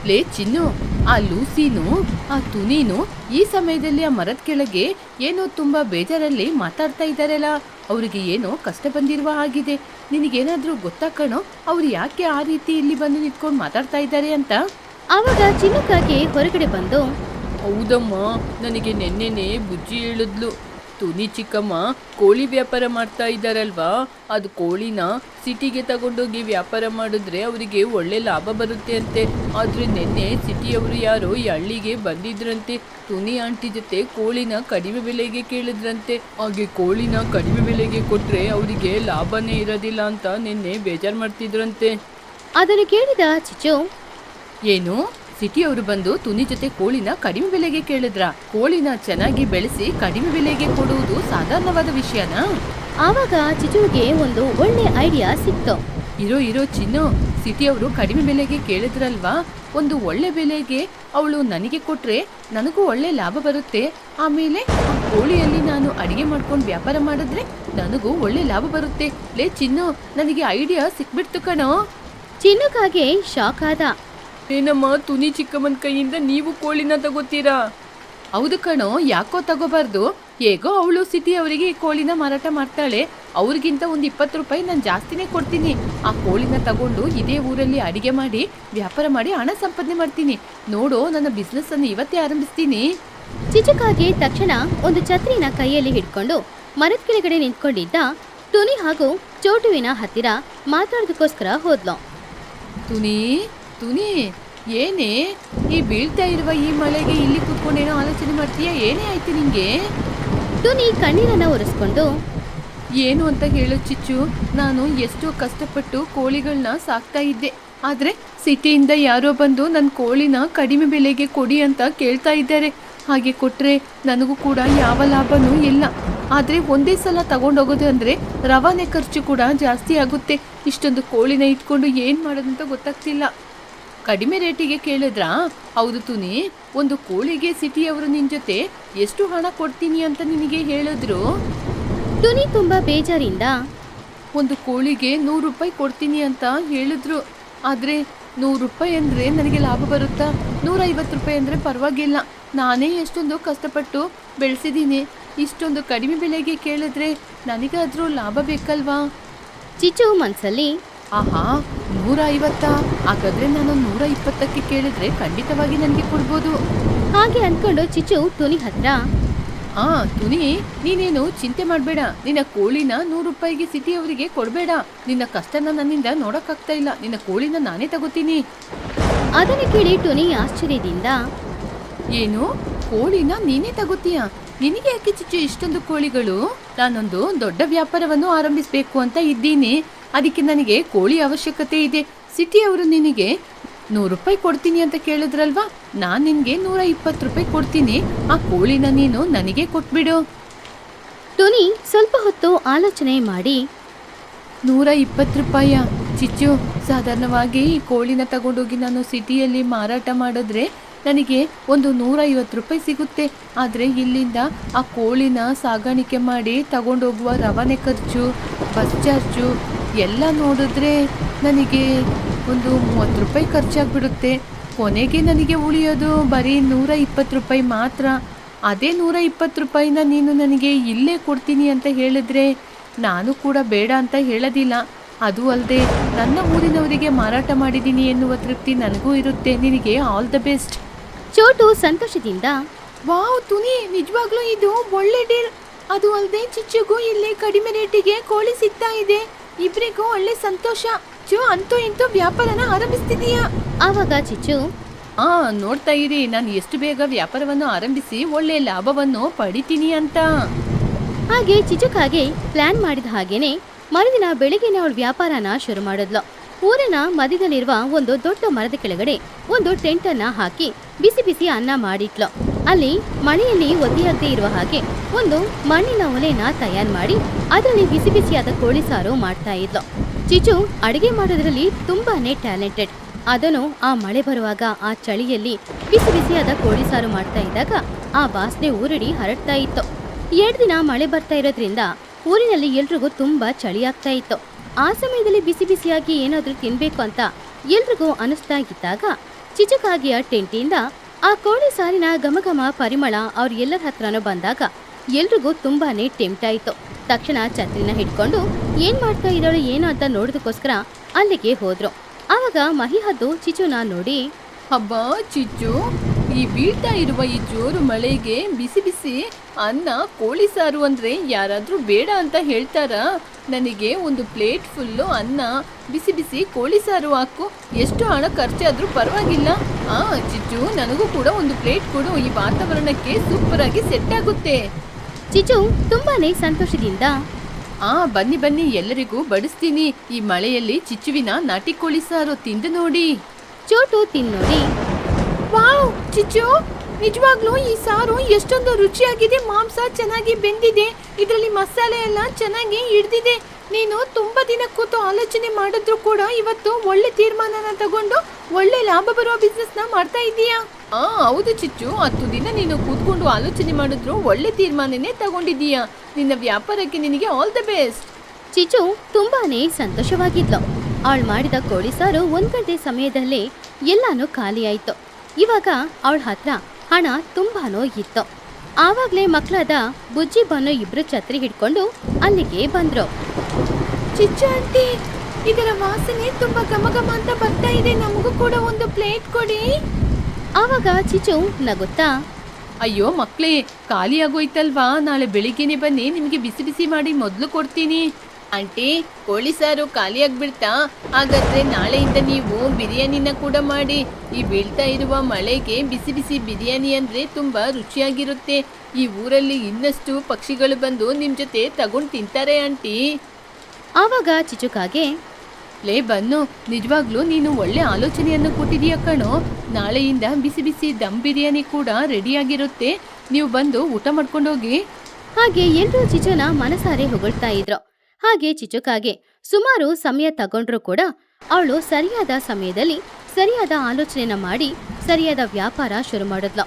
ಲೇ ಚಿನ್ನು, ಆ ಲೂಸಿನು ಆ ತುನೀನು ಈ ಸಮಯದಲ್ಲಿ ಆ ಮರದ ಕೆಳಗೆ ಏನೋ ತುಂಬಾ ಬೇಜಾರಲ್ಲಿ ಮಾತಾಡ್ತಾ ಇದ್ದಾರಲ್ಲ. ಅವ್ರಿಗೆ ಏನೋ ಕಷ್ಟ ಬಂದಿರುವ ಹಾಗಿದೆ. ನಿನಗೇನಾದ್ರೂ ಗೊತ್ತಾ ಕಣೋ, ಅವ್ರು ಯಾಕೆ ಆ ರೀತಿ ಇಲ್ಲಿ ಬಂದು ನಿಂತ್ಕೊಂಡು ಮಾತಾಡ್ತಾ ಇದ್ದಾರೆ ಅಂತ? ಆವಾಗ ಚಿನ್ನಕ್ಕಾಗಿ ಹೊರಗಡೆ ಬಂದು, ಹೌದಮ್ಮ, ನನಗೆ ನೆನ್ನೆನೆ ಬುಜ್ಜಿ ಹೇಳಿದ್ಲು. ತುನಿ ಚಿಕ್ಕಮ್ಮ ಕೋಳಿ ವ್ಯಾಪಾರ ಮಾಡ್ತಾ ಇದ್ದಾರಲ್ವಾ, ಅದು ಕೋಳಿನ ಸಿಟಿಗೆ ತಗೊಂಡೋಗಿ ವ್ಯಾಪಾರ ಮಾಡಿದ್ರೆ ಅವರಿಗೆ ಒಳ್ಳೆ ಲಾಭ ಬರುತ್ತೆ ಅಂತೆ. ಆದ್ರೆ ನಿನ್ನೆ ಸಿಟಿಯವರು ಯಾರೋ ಈ ಹಳ್ಳಿಗೆ ಬಂದಿದ್ರಂತೆ. ತುನಿ ಆಂಟಿ ಜೊತೆ ಕೋಳಿನ ಕಡಿಮೆ ಬೆಲೆಗೆ ಕೇಳಿದ್ರಂತೆ. ಹಾಗೆ ಕೋಳಿನ ಕಡಿಮೆ ಬೆಲೆಗೆ ಕೊಟ್ರೆ ಅವರಿಗೆ ಲಾಭನೇ ಇರೋದಿಲ್ಲ ಅಂತ ನಿನ್ನೆ ಬೇಜಾರು ಮಾಡ್ತಿದ್ರಂತೆ. ಅದನ್ನು ಕೇಳಿದ ಚಿಚು, ಏನು, ಸಿಟಿಯವರು ಬಂದು ತುನಿ ಜೊತೆ ಕೋಳಿನ ಕಡಿಮೆ ಬೆಲೆಗೆ ಕೇಳಿದ್ರ? ಕೋಳಿನ ಚೆನ್ನಾಗಿ ಬೆಳೆಸಿ ಕಡಿಮೆ ಬೆಲೆಗೆ ಕೊಡುವುದು ಸಾಧಾರಣವಾದ ವಿಷಯನಾ? ಆವಾಗ ಚಿಚುವಿಗೆ ಒಂದು ಒಳ್ಳೆ ಐಡಿಯಾ ಸಿಕ್ತು. ಇರೋ ಚಿನ್ನು, ಸಿಟಿಯವರು ಕಡಿಮೆ ಬೆಲೆಗೆ ಕೇಳಿದ್ರಲ್ವಾ, ಒಂದು ಒಳ್ಳೆ ಬೆಲೆಗೆ ಅವಳು ನನಗೆ ಕೊಟ್ರೆ ನನಗೂ ಒಳ್ಳೆ ಲಾಭ ಬರುತ್ತೆ. ಆಮೇಲೆ ಕೋಳಿಯಲ್ಲಿ ನಾನು ಅಡಿಗೆ ಮಾಡ್ಕೊಂಡು ವ್ಯಾಪಾರ ಮಾಡಿದ್ರೆ ನನಗೂ ಒಳ್ಳೆ ಲಾಭ ಬರುತ್ತೆ. ಲೇ ಚಿನ್ನು, ನನಗೆ ಐಡಿಯಾ ಸಿಕ್ಬಿಡ್ತು ಕಣೋ. ಚಿನ್ನುಕಾಗೆ ಶಾಕ್ ಆದ. ಏನಮ್ಮ, ತುನಿ ಚಿಕ್ಕಮ್ಮನ ಕೈಯಿಂದ ನೀವು ಕೋಳಿನ ತಗೋತೀರಾ? ಹೌದು ಕಣೋ, ಯಾಕೋ ತಗೋಬಾರ್ದು. ಹೇಗೋ ಅವಳು ಸಿಟಿ ಅವರಿಗೆ ಕೋಳಿನ ಮಾರಾಟ ಮಾಡ್ತಾಳೆ. ಅವ್ರಿಗಿಂತ ಒಂದು 20 ರೂಪಾಯಿ ನಾನು ಜಾಸ್ತಿನೇ ಕೊಡ್ತೀನಿ. ಆ ಕೋಳಿನ ತಗೊಂಡು ಇದೇ ಊರಲ್ಲಿ ಅಡಿಗೆ ಮಾಡಿ ವ್ಯಾಪಾರ ಮಾಡಿ ಹಣ ಸಂಪಾದನೆ ಮಾಡ್ತೀನಿ. ನೋಡು, ನನ್ನ ಬಿಸ್ನೆಸ್ ಅನ್ನು ಇವತ್ತೇ ಆರಂಭಿಸ್ತೀನಿ. ಚಿಚುಕಾಗೆ ತಕ್ಷಣ ಒಂದು ಛತ್ರಿನ ಕೈಯಲ್ಲಿ ಹಿಡ್ಕೊಂಡು ಮರದ ಕೆಳಗಡೆ ನಿಂತ್ಕೊಂಡಿದ್ದ ತುನಿ ಹಾಗೂ ಚೋಟುವಿನ ಹತ್ತಿರ ಮಾತಾಡೋದಕ್ಕೋಸ್ಕರ ಹೋದ್ಲು. ತುನಿ, ಏನೇ ಈ ಬೀಳ್ತಾ ಇರುವ ಈ ಮಳೆಗೆ ಇಲ್ಲಿ ಕೂತ್ಕೊಂಡೇನೋ ಆಲೋಚನೆ ಮಾಡ್ತೀಯಾ? ಏನೇ ಆಯ್ತು ನಿಂಗೆ? ತುನಿ ಕಣ್ಣೀರನ್ನ ಒರೆಸ್ಕೊಂಡು, ಏನು ಅಂತ ಹೇಳು ಚಿಚ್ಚು. ನಾನು ಎಷ್ಟೋ ಕಷ್ಟಪಟ್ಟು ಕೋಳಿಗಳನ್ನ ಸಾಕ್ತಾ ಇದ್ದೆ. ಆದ್ರೆ ಸಿಟಿಯಿಂದ ಯಾರೋ ಬಂದು ನನ್ನ ಕೋಳಿನ ಕಡಿಮೆ ಬೆಲೆಗೆ ಕೊಡಿ ಅಂತ ಕೇಳ್ತಾ ಇದ್ದಾರೆ. ಹಾಗೆ ಕೊಟ್ರೆ ನನಗೂ ಕೂಡ ಯಾವ ಲಾಭನೂ ಇಲ್ಲ. ಆದ್ರೆ ಒಂದೇ ಸಲ ತಗೊಂಡೋಗೋದು ಅಂದ್ರೆ ರವಾನೆ ಖರ್ಚು ಕೂಡ ಜಾಸ್ತಿ ಆಗುತ್ತೆ. ಇಷ್ಟೊಂದು ಕೋಳಿನ ಇಟ್ಕೊಂಡು ಏನ್ ಮಾಡೋದಂತ ಗೊತ್ತಾಗ್ತಿಲ್ಲ. ಕಡಿಮೆ ರೇಟಿಗೆ ಕೇಳಿದ್ರಾ? ಹೌದು ತುನಿ, ಒಂದು ಕೋಳಿಗೆ ಸಿಟಿಯವರು ನಿನ್ ಜೊತೆ ಎಷ್ಟು ಹಣ ಕೊಡ್ತೀನಿ ಅಂತ ನಿನಗೆ ಹೇಳಿದ್ರು? ತುನಿ ತುಂಬಾ ಬೇಜಾರಿಂದ, ಒಂದು ಕೋಳಿಗೆ 100 ರೂಪಾಯಿ ಕೊಡ್ತೀನಿ ಅಂತ ಹೇಳಿದ್ರು. ಆದ್ರೆ 100 ರೂಪಾಯಿ ಅಂದ್ರೆ ನನಗೆ ಲಾಭ ಬರುತ್ತಾ? 150 ರೂಪಾಯಿ ಅಂದ್ರೆ ಪರವಾಗಿಲ್ಲ. ನಾನೇ ಎಷ್ಟೊಂದು ಕಷ್ಟಪಟ್ಟು ಬೆಳೆಸಿದ್ದೀನಿ. ಇಷ್ಟೊಂದು ಕಡಿಮೆ ಬೆಲೆಗೆ ಕೇಳಿದ್ರೆ ನನಗಾದ್ರೂ ಲಾಭ ಬೇಕಲ್ವಾ? ಚಿಚು ಮನ್ಸಲ್ಲಿ, ಆಹಾ, 150? ಹಾಗಾದ್ರೆ ನಾನು 120ಕ್ಕೆ ಕೇಳಿದ್ರೆ ಖಂಡಿತವಾಗಿ ನನಗೆ ಕೊಡ್ಬೋದು. ಹಾಗೆ ಅನ್ಕೊಂಡು ಚಿಚು ತುನಿ ಹತ್ರ, ತುನಿ, ನೀನೇನು ಚಿಂತೆ ಮಾಡಬೇಡ. ನಿನ್ನ ಕೋಳಿನ 100 ರೂಪಾಯಿಗೆ ಸಿಟಿಯವರಿಗೆ ಕೊಡಬೇಡ. ನಿನ್ನ ಕಷ್ಟನ ನನ್ನಿಂದ ನೋಡಕ್ಕಾಗ್ತಾ ಇಲ್ಲ. ನಿನ್ನ ಕೋಳಿನ ನಾನೇ ತಗೋತೀನಿ. ಅದನ್ನು ಕೇಳಿ ತುನಿ ಆಶ್ಚರ್ಯದಿಂದ, ಏನು, ಕೋಳಿನ ನೀನೇ ತಗೋತೀಯ? ನಿನಗೆ ಯಾಕೆ ಚಿಚ್ಚು ಇಷ್ಟೊಂದು ಕೋಳಿಗಳು? ನಾನೊಂದು ದೊಡ್ಡ ವ್ಯಾಪಾರವನ್ನು ಆರಂಭಿಸಬೇಕು ಅಂತ ಇದ್ದೀನಿ. ಅದಕ್ಕೆ ನನಗೆ ಕೋಳಿ ಅವಶ್ಯಕತೆ ಇದೆ. ಸಿಟಿಯವರು ನಿನಗೆ 100 ರೂಪಾಯಿ ಕೊಡ್ತೀನಿ ಅಂತ ಕೇಳಿದ್ರಲ್ವಾ, ನಾನ್ ನಿನ್ಗೆ 120 ರೂಪಾಯಿ ಕೊಡ್ತೀನಿ. ಆ ಕೋಳಿನ ನೀನು ನನಗೆ ಕೊಟ್ಬಿಡು. ಟುನಿ ಸ್ವಲ್ಪ ಹೊತ್ತು ಆಲೋಚನೆ ಮಾಡಿ 120 ರೂಪಾಯ? ಚಿಚ್ಚು, ಸಾಧಾರಣವಾಗಿ ಈ ಕೋಳಿನ ತಗೊಂಡೋಗಿ ನಾನು ಸಿಟಿಯಲ್ಲಿ ಮಾರಾಟ ಮಾಡಿದ್ರೆ ನನಗೆ ಒಂದು 150 ರೂಪಾಯಿ ಸಿಗುತ್ತೆ. ಆದರೆ ಇಲ್ಲಿಂದ ಆ ಕೋಳಿನ ಸಾಗಾಣಿಕೆ ಮಾಡಿ ತಗೊಂಡೋಗುವ ರವಾನೆ ಖರ್ಚು, ಬಸ್ ಚಾರ್ಜು ಎಲ್ಲ ನೋಡಿದ್ರೆ ನನಗೆ ಒಂದು 30 ರೂಪಾಯಿ ಖರ್ಚಾಗ್ಬಿಡುತ್ತೆ. ಕೊನೆಗೆ ನನಗೆ ಉಳಿಯೋದು ಬರೀ 120 ರೂಪಾಯಿ ಮಾತ್ರ. ಅದೇ 120 ರೂಪಾಯಿನ ನೀನು ನನಗೆ ಇಲ್ಲೇ ಕೊಡ್ತೀನಿ ಅಂತ ಹೇಳಿದ್ರೆ ನಾನು ಕೂಡ ಬೇಡ ಅಂತ ಹೇಳೋದಿಲ್ಲ. ಅದು ಅಲ್ಲದೆ ನನ್ನ ಊರಿನವರಿಗೆ ಮಾರಾಟ ಮಾಡಿದ್ದೀನಿ ಎನ್ನುವ ತೃಪ್ತಿ ನನಗೂ ಇರುತ್ತೆ. ನಿನಗೆ ಆಲ್ ದ ಬೆಸ್ಟ್. ಚೋಟು ಸಂತೋಷದಿಂದ ವಾವ್ ತುನಿ, ನಿಜವಾಗ್ಲೂ ಇದು ಒಳ್ಳೆ ಡೀಲ್. ಅದು ಅಲ್ಲದೆ ಚಿಚ್ಚುಗೂ ಇಲ್ಲಿ ಕಡಿಮೆ ರೇಟಿಗೆ ಕೋಳಿ ಸಿಗ್ತಾ ಇದೆ. ಇಬ್ಬರಿಗೂ ಒಳ್ಳೆ ಸಂತೋಷ. ಅಂತೂ ಇಂತೂ ವ್ಯಾಪಾರನ ಆರಂಭಿಸ್ತಿದೀಯಾ? ಆವಾಗ ಚಿಚ್ಚು ನೋಡ್ತಾ ಇರಿ, ನಾನು ಎಷ್ಟು ಬೇಗ ವ್ಯಾಪಾರವನ್ನು ಆರಂಭಿಸಿ ಒಳ್ಳೆ ಲಾಭವನ್ನು ಪಡಿತೀನಿ ಅಂತ. ಹಾಗೆ ಚಿಚುಕಾಗೆ ಪ್ಲಾನ್ ಮಾಡಿದ ಹಾಗೇನೆ ಮರುದಿನ ಬೆಳಿಗ್ಗೆನೆ ಅವಳು ವ್ಯಾಪಾರನ ಶುರು ಮಾಡಿದ್ಲು. ಊರಿನ ಮಧ್ಯದಲ್ಲಿರುವ ಒಂದು ದೊಡ್ಡ ಮರದ ಕೆಳಗಡೆ ಒಂದು ಟೆಂಟ್ ಅನ್ನ ಹಾಕಿ ಬಿಸಿ ಬಿಸಿ ಅನ್ನ ಮಾಡಿಟ್ಲು. ಅಲ್ಲಿ ಮಳೆಯಲ್ಲಿ ಒದ್ದೆಯಾಗದೆ ಇರುವ ಹಾಗೆ ಒಂದು ಮಣ್ಣಿನ ಒಲೆನ ತಯಾರು ಮಾಡಿ ಅದರಲ್ಲಿ ಬಿಸಿ ಬಿಸಿಯಾದ ಕೋಳಿ ಸಾರು ಮಾಡ್ತಾ ಇದ್ಲು. ಚಿಚು ಅಡಿಗೆ ಮಾಡೋದ್ರಲ್ಲಿ ತುಂಬಾನೇ ಟ್ಯಾಲೆಂಟೆಡ್. ಅದನ್ನು ಆ ಮಳೆ ಬರುವಾಗ ಆ ಚಳಿಯಲ್ಲಿ ಬಿಸಿ ಬಿಸಿಯಾದ ಕೋಳಿ ಸಾರು ಮಾಡ್ತಾ ಇದ್ದಾಗ ಆ ವಾಸನೆ ಊರಿಡಿ ಹರಡ್ತಾ ಇತ್ತು. 2 ದಿನ ಮಳೆ ಬರ್ತಾ ಇರೋದ್ರಿಂದ ಊರಿನಲ್ಲಿ ಎಲ್ರಿಗೂ ತುಂಬಾ ಚಳಿ ಆಗ್ತಾ ಇತ್ತು. ಆ ಸಮಯದಲ್ಲಿ ಬಿಸಿ ಬಿಸಿಯಾಗಿ ಏನಾದ್ರೂ ತಿನ್ಬೇಕು ಅಂತ ಎಲ್ರಿಗೂ ಅನಿಸ್ತಾ ಇದ್ದಾಗ ಚಿಚುಕಾಗಿಯ ಟೆಂಟಿಂದ ಆ ಕೋಳಿ ಸಾರಿನ ಘಮಘಮ ಪರಿಮಳ ಅವ್ರ ಎಲ್ಲರ ಹತ್ರನೂ ಬಂದಾಗ ಎಲ್ರಿಗೂ ತುಂಬಾನೇ ಟೆಂಪ್ಟ್ ಆಯ್ತು. ತಕ್ಷಣ ಛತ್ರಿನ ಹಿಡ್ಕೊಂಡು ಏನ್ ಮಾಡ್ತಾ ಇದ್ದಾಳು ಏನೋ ಅಂತ ನೋಡೋದಕ್ಕೋಸ್ಕರ ಅಲ್ಲಿಗೆ ಹೋದ್ರು. ಆವಾಗ ಮಹಿಹದ್ದು ಚಿಚುನ ನೋಡಿ, ಹಬ್ಬ ಚಿಚ್ಚು, ಈ ಬೀಳ್ತಾ ಇರುವ ಈ ಜೋರು ಮಳೆಗೆ ಬಿಸಿ ಬಿಸಿ ಅನ್ನ ಕೋಳಿ ಸಾರು ಅಂದ್ರೆ ಯಾರಾದ್ರೂ ಬೇಡ ಅಂತ ಹೇಳ್ತಾರಾ? ನನಗೆ ಒಂದು ಪ್ಲೇಟ್ ಫುಲ್ಲು ಅನ್ನ, ಬಿಸಿ ಬಿಸಿ ಕೋಳಿ ಸಾರು ಹಾಕು. ಎಷ್ಟು ಹಣ ಖರ್ಚಾದ್ರೂ ಪರವಾಗಿಲ್ಲ. ಚಿಚ್ಚು, ನನಗೂ ಕೂಡ ಒಂದು ಪ್ಲೇಟ್ ಕೊಡು. ಈ ವಾತಾವರಣಕ್ಕೆ ಸೂಪರ್ ಆಗಿ ಸೆಟ್ ಆಗುತ್ತೆ. ಚಿಚು ತುಂಬಾನೇ ಸಂತೋಷದಿಂದ ಬನ್ನಿ ಬನ್ನಿ, ಎಲ್ಲರಿಗೂ ಬಡಿಸ್ತೀನಿ. ಈ ಮಳೆಯಲ್ಲಿ ಚಿಚ್ಚುವಿನ ನಾಟಿ ಕೋಳಿ ಸಾರು ತಿಂದು ನೋಡಿ. ಚೋಟು ತಿನ್ನೋಡಿ, ವಾವ್ ಚಿಚ್ಚು, ನಿಜವಾಗ್ಲೂ ಈ ಸಾರು ಎಷ್ಟೊಂದು ರುಚಿಯಾಗಿದೆ. ಮಾಂಸ ಚೆನ್ನಾಗಿ ಬೆಂದಿದೆ, ಇದರಲ್ಲಿ ಮಸಾಲೆ ಎಲ್ಲ ಚೆನ್ನಾಗಿ ಹಿಡ್ದಿದೆ. ನೀನು ತುಂಬಾ ದಿನ ಕೂತು ಆಲೋಚನೆ ಮಾಡಿದ್ರು ಕೂಡ ಇವತ್ತು ಒಳ್ಳೆ ತೀರ್ಮಾನನ ತಗೊಂಡು ಒಳ್ಳೆ ಲಾಭ ಬರುವ ಬಿಸ್ನೆಸ್ ನ ಮಾಡ್ತಾ ಇದೀಯಾ? ಹೌದು ಚಿಚ್ಚು, 10 ದಿನ ನೀನು ಕೂತ್ಕೊಂಡು ಆಲೋಚನೆ ಮಾಡಿದ್ರು ಒಳ್ಳೆ ತೀರ್ಮಾನನೇ ತಗೊಂಡಿದೀಯಾ. ನಿನ್ನ ವ್ಯಾಪಾರಕ್ಕೆ ನಿನಗೆ ಆಲ್ ದ ಬೆಸ್ಟ್. ಚಿಚು ತುಂಬಾನೇ ಸಂತೋಷವಾಗಿದ್ಲು. ಅವಳು ಮಾಡಿದ ಕೋಳಿ ಸಾರು 1 ಗಂಟೆ ಸಮಯದಲ್ಲೇ ಎಲ್ಲಾನು ಖಾಲಿ ಆಯ್ತು. ಇವಾಗ ಅವಳ ಹತ್ರ ಹಣ ತುಂಬಾನೋ ಇತ್ತು. ಆವಾಗ್ಲೇ ಮಕ್ಕಳಾದ ಬುಜ್ಜಿ ಬನ್ನು ಇಬ್ರು ಛತ್ರಿ ಹಿಡ್ಕೊಂಡು ಅಲ್ಲಿಗೆ ಬಂದ್ರು. ಚಿಚ್ಚು ಆಂಟಿ, ಇದರ ವಾಸನೆ ತುಂಬಾ ಘಮಘಮ ಅಂತ ಬರ್ತಾ ಇದೆ. ನಮಗೂ ಕೂಡ ಒಂದು ಪ್ಲೇಟ್ ಕೊಡಿ. ಆವಾಗ ಚಿಚು ನಗುತ್ತಾ, ಅಯ್ಯೋ ಮಕ್ಳೇ, ಖಾಲಿ ಆಗೋಯ್ತಲ್ವಾ, ನಾಳೆ ಬೆಳಿಗ್ಗೆನೆ ಬನ್ನಿ, ನಿಮಗೆ ಬಿಸಿ ಬಿಸಿ ಮಾಡಿ ಮೊದಲು ಕೊಡ್ತೀನಿ. ಆಂಟಿ, ಕೋಳಿ ಸಾರು ಖಾಲಿ ಆಗ್ಬಿಡ್ತಾ? ಹಾಗಾದ್ರೆ ನಾಳೆಯಿಂದ ನೀವು ಬಿರಿಯಾನಿನ ಕೂಡ ಮಾಡಿ. ಈ ಬೀಳ್ತಾ ಇರುವ ಮಳೆಗೆ ಬಿಸಿ ಬಿಸಿ ಬಿರಿಯಾನಿ ಅಂದ್ರೆ ತುಂಬಾ ರುಚಿಯಾಗಿರುತ್ತೆ. ಈ ಊರಲ್ಲಿ ಇನ್ನಷ್ಟು ಪಕ್ಷಿಗಳು ಬಂದು ನಿಮ್ ಜೊತೆ ತಗೊಂಡು ತಿಂತಾರೆ ಆಂಟಿ. ಆವಾಗ ಚಿಚುಕಾಗೆ, ಬನ್ನು, ನಿಜವಾಗ್ಲೂ ನೀನು ಒಳ್ಳೆ ಆಲೋಚನೆಯನ್ನು ಕೊಟ್ಟಿದೀಯ ಕಣೋ. ನಾಳೆಯಿಂದ ಬಿಸಿ ಬಿಸಿ ದಮ್ ಬಿರಿಯಾನಿ ಕೂಡ ರೆಡಿಯಾಗಿರುತ್ತೆ. ನೀವು ಬಂದು ಊಟ ಮಾಡ್ಕೊಂಡೋಗಿ. ಹಾಗೆ ಎಲ್ಲರೂ ಚಿಚುನ ಮನಸಾರೆ ಹೊಗಳ್ತಾ ಇದ್ರು. ಹಾಗೆ ಚಿಚುಕಾಗೆ ಸುಮಾರು ಸಮಯ ತಗೊಂಡ್ರು ಕೂಡ ಅವಳು ಸರಿಯಾದ ಸಮಯದಲ್ಲಿ ಸರಿಯಾದ ಆಲೋಚನೆನ ಮಾಡಿ ಸರಿಯಾದ ವ್ಯಾಪಾರ ಶುರು ಮಾಡಿದ್ಲು.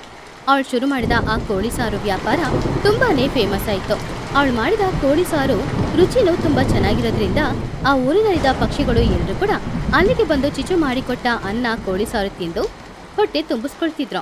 ಅವಳು ಶುರು ಮಾಡಿದ ಆ ಕೋಳಿ ಸಾರು ವ್ಯಾಪಾರ ತುಂಬಾನೇ ಫೇಮಸ್ ಆಯ್ತು. ಅವಳು ಮಾಡಿದ ಕೋಳಿ ಸಾರು ರುಚಿನೂ ತುಂಬಾ ಚೆನ್ನಾಗಿರೋದ್ರಿಂದ ಆ ಊರಿನಲ್ಲಿದ್ದ ಪಕ್ಷಿಗಳು ಎಲ್ಲರೂ ಕೂಡ ಅಲ್ಲಿಗೆ ಬಂದು ಚಿಚು ಮಾಡಿಕೊಟ್ಟ ಅನ್ನ ಕೋಳಿ ಸಾರು ತಿಂದು ಹೊಟ್ಟೆ ತುಂಬಿಸ್ಕೊಳ್ತಿದ್ರು.